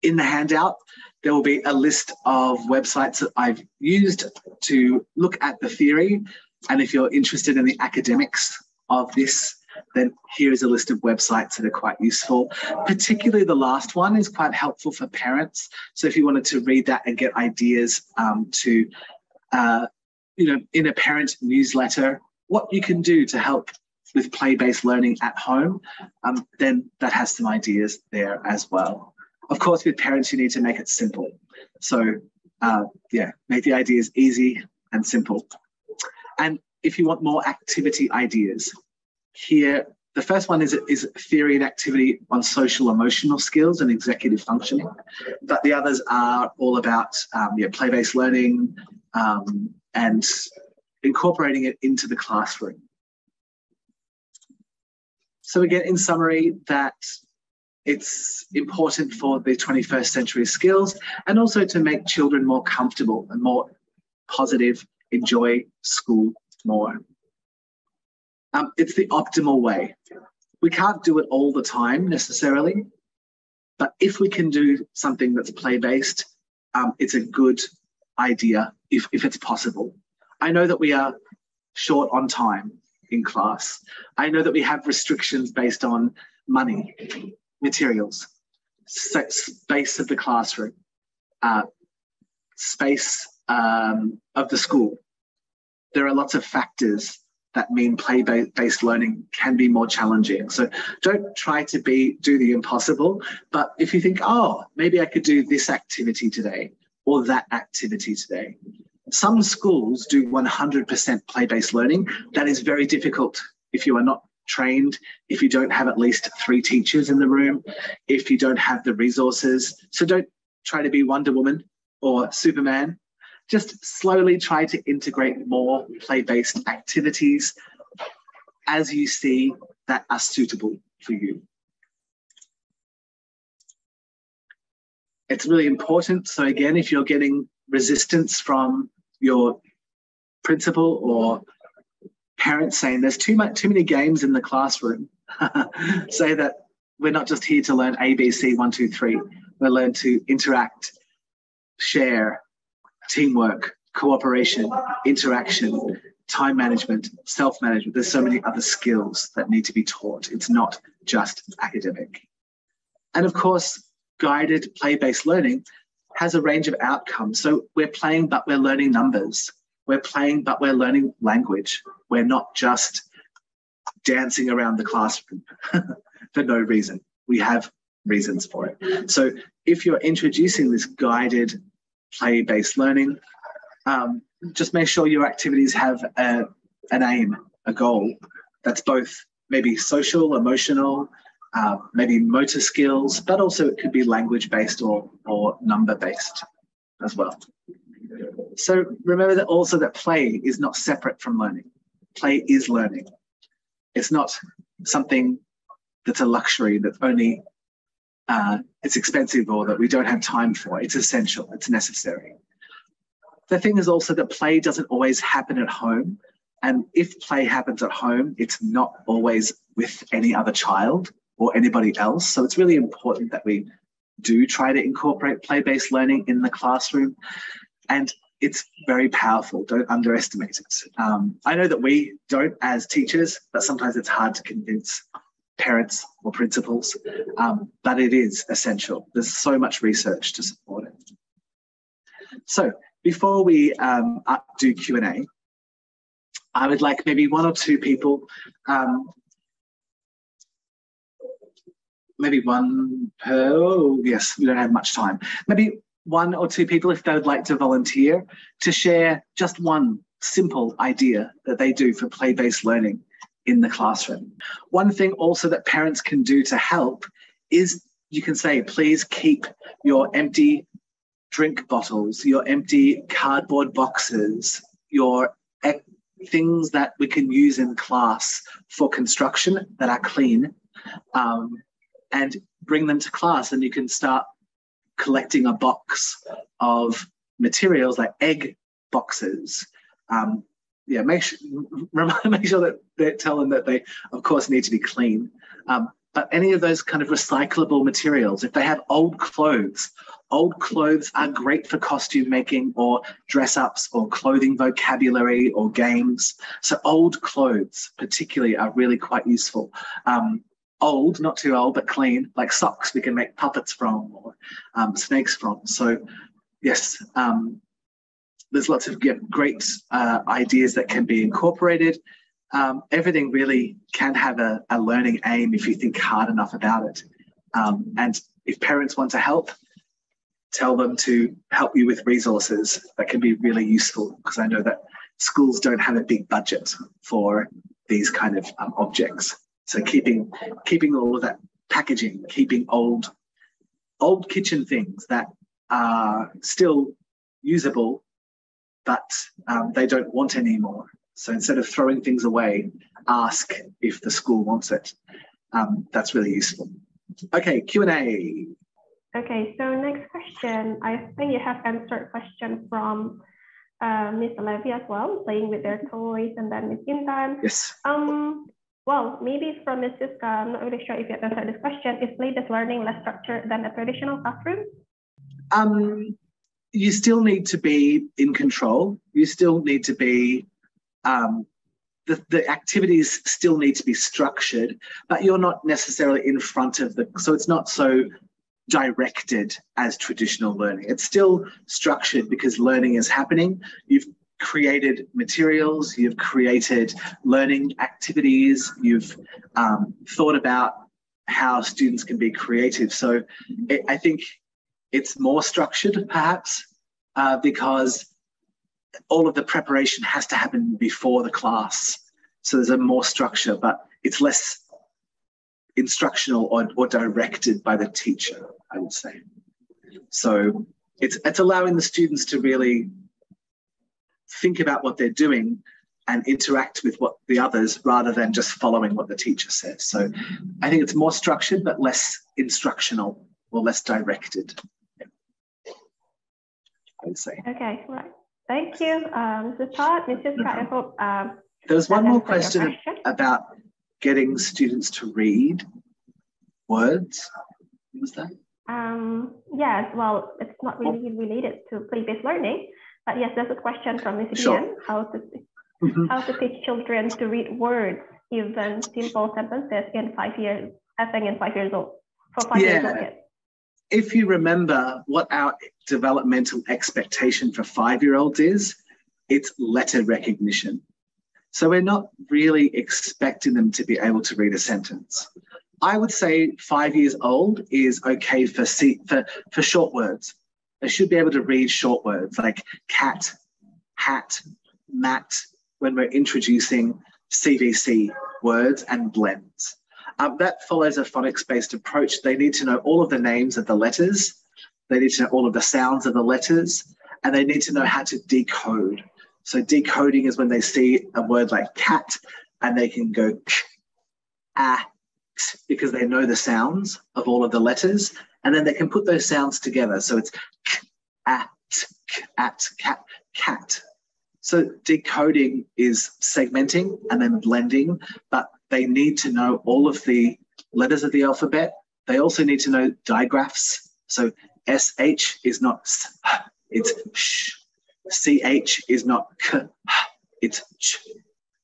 in the handout, there will be a list of websites that I've used to look at the theory. And if you're interested in the academics of this, then here is a list of websites that are quite useful. Particularly the last one is quite helpful for parents. So if you wanted to read that and get ideas in a parent newsletter, what you can do to help with play-based learning at home, then that has some ideas there as well. Of course, with parents, you need to make it simple. So yeah, make the ideas easy and simple. And if you want more activity ideas, here, the first one is theory and activity on social emotional skills and executive functioning. But the others are all about play-based learning and incorporating it into the classroom. So again, in summary, that it's important for the 21st century skills and also to make children more comfortable and more positive, enjoy school more. It's the optimal way. We can't do it all the time necessarily, but if we can do something that's play-based, it's a good idea if it's possible. I know that we are short on time in class. I know that we have restrictions based on money, materials, space of the classroom, space of the school. There are lots of factors that mean play-based learning can be more challenging. So don't try to do the impossible, but if you think, oh, maybe I could do this activity today or that activity today. Some schools do 100% play-based learning. That is very difficult if you are not trained, if you don't have at least 3 teachers in the room, if you don't have the resources. So don't try to be Wonder Woman or Superman. Just slowly try to integrate more play-based activities as you see that are suitable for you. It's really important. So again, if you're getting resistance from your principal or parents saying there's too many games in the classroom, say that we're not just here to learn ABC 1, 2, 3. We learn to interact, share, teamwork, cooperation, interaction, time management, self-management. There's so many other skills that need to be taught. It's not just academic. And of course, guided play-based learning has a range of outcomes. So we're playing, but we're learning numbers. We're playing, but we're learning language. We're not just dancing around the classroom for no reason. We have reasons for it. So if you're introducing this guided play-based learning, just make sure your activities have an aim, a goal that's both maybe social, emotional, maybe motor skills, but also it could be language-based or number-based as well. So remember that also that play is not separate from learning. Play is learning. It's not something that's a luxury that only it's expensive or that we don't have time for. It's essential. It's necessary. The thing is also that play doesn't always happen at home. And if play happens at home, it's not always with any other child or anybody else. So it's really important that we do try to incorporate play-based learning in the classroom. And it's very powerful. Don't underestimate it. I know that we don't as teachers, but sometimes it's hard to convince parents or principals, but it is essential. There's so much research to support it. So before we do Q&A, I would like maybe 1 or 2 people, maybe one per, oh, yes, we don't have much time. Maybe one or two people, if they would like to volunteer, to share just one simple idea that they do for play-based learning in the classroom. One thing also that parents can do to help is you can say, please keep your empty drink bottles, your empty cardboard boxes, your things that we can use in class for construction that are clean, and bring them to class, and you can start collecting a box of materials like egg boxes. Make sure that they tell them that they, of course, need to be clean. But any of those kind of recyclable materials, if they have old clothes are great for costume making or dress ups or clothing vocabulary or games. So old clothes particularly are really quite useful. Old, not too old, but clean, like socks we can make puppets from or snakes from. So yes, there's lots of great ideas that can be incorporated. Everything really can have a learning aim if you think hard enough about it. And if parents want to help, tell them to help you with resources that can be really useful, because I know that schools don't have a big budget for these kind of objects. So keeping all of that packaging, keeping old kitchen things that are still usable, but they don't want anymore. So instead of throwing things away, ask if the school wants it. That's really useful. Okay, Q&A. Okay, so next question. I think you have answered question from Miss Levy as well, playing with their toys, and then Miss Intan. Yes. Well, maybe from Miss Siska, I'm not really sure if you have answered this question. Is play-based learning less structured than a traditional classroom? You still need to be in control. You still need to be, the activities still need to be structured, but you're not necessarily in front of so it's not so directed as traditional learning. It's still structured because learning is happening. You've created materials, you've created learning activities, you've thought about how students can be creative. So I think it's more structured perhaps because all of the preparation has to happen before the class. So there's a more structure, but it's less instructional or directed by the teacher, I would say. So it's allowing the students to really think about what they're doing and interact with what the others rather than just following what the teacher says. So I think it's more structured but less instructional or less directed, I would say. Okay, right. Thank you, Mr. Todd. Mrs. Scott, I hope there was one more question about getting students to read words. What was that? Yes, well, it's not really related to play-based learning, but yes, there's a question from Ms. Sure. Ian, how to teach children to read words, even simple sentences in 5 years, I think in 5 years old, for 5 years old kids. If you remember what our developmental expectation for 5-year-olds is, it's letter recognition. So we're not really expecting them to be able to read a sentence. I would say 5 years old is okay for short words. They should be able to read short words like cat, hat, mat, when we're introducing CVC words and blends. That follows a phonics-based approach. They need to know all of the names of the letters. They need to know all of the sounds of the letters, and they need to know how to decode. So decoding is when they see a word like cat and they can go because they know the sounds of all of the letters, and then they can put those sounds together. So it's cat. So decoding is segmenting and then blending, but they need to know all of the letters of the alphabet. They also need to know digraphs. So SH is not S, it's sh. CH is not K, it's ch.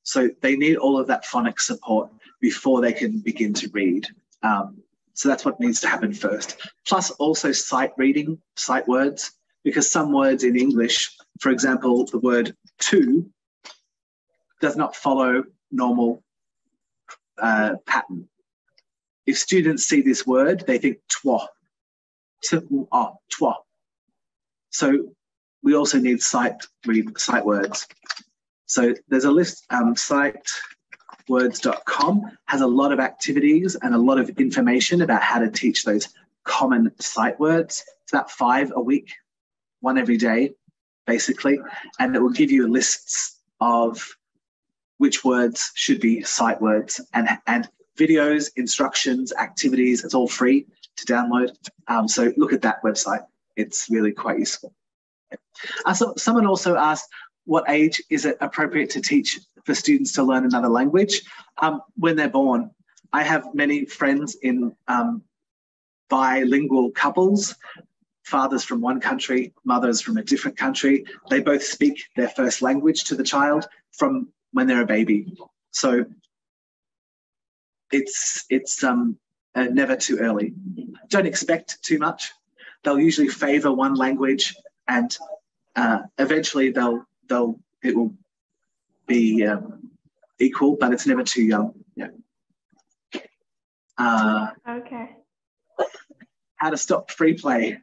So they need all of that phonics support before they can begin to read. So that's what needs to happen first. Plus also sight reading, sight words, because some words in English, for example, the word to does not follow normal pattern. If students see this word, they think twa, twa. So we also need sight words. So there's a list, sightwords.com has a lot of activities and a lot of information about how to teach those common sight words. It's about 5 a week, 1 every day, basically. And it will give you lists of which words should be sight words and videos, instructions, activities. It's all free to download. So look at that website. It's really quite useful. So someone also asked, what age is it appropriate to teach for students to learn another language? When they're born. I have many friends in bilingual couples, fathers from one country, mothers from a different country. They both speak their first language to the child from when they're a baby. So it's never too early. Don't expect too much. They'll usually favor one language, and eventually it will be equal, but it's never too young. Yeah. Okay. How to stop free play.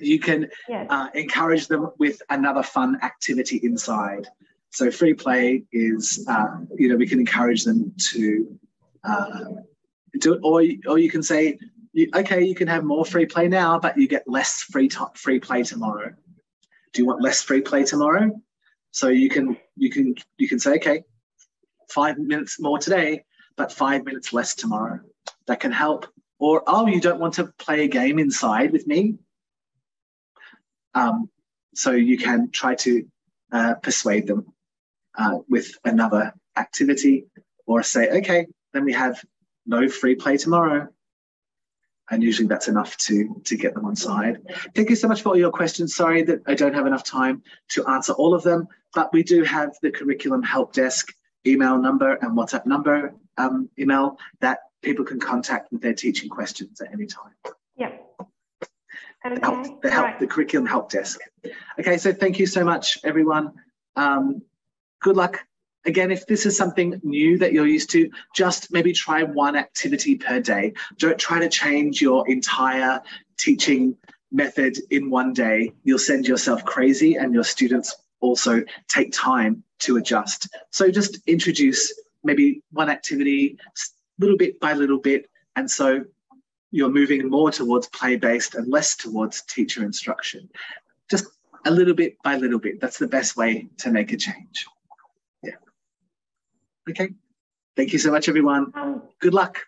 You can encourage them with another fun activity inside. So free play is, we can encourage them to do it, or you can say, okay, you can have more free play now, but you get less free play tomorrow. Do you want less free play tomorrow? So you can say, okay, 5 minutes more today, but 5 minutes less tomorrow. That can help. Or, oh, you don't want to play a game inside with me? So you can try to persuade them with another activity, or say, okay, then we have no free play tomorrow. And usually that's enough to get them on side. Thank you so much for all your questions. Sorry that I don't have enough time to answer all of them, but we do have the curriculum help desk email number and WhatsApp number email that people can contact with their teaching questions at any time. Yep. Okay. The curriculum help desk. Okay, so thank you so much, everyone. Good luck. Again, if this is something new that you're used to, just maybe try one activity per day. Don't try to change your entire teaching method in one day. You'll send yourself crazy, and your students also take time to adjust. So just introduce maybe one activity little bit by little bit, and so you're moving more towards play-based and less towards teacher instruction. Just a little bit by little bit. That's the best way to make a change. Yeah. Okay. Thank you so much, everyone. Good luck.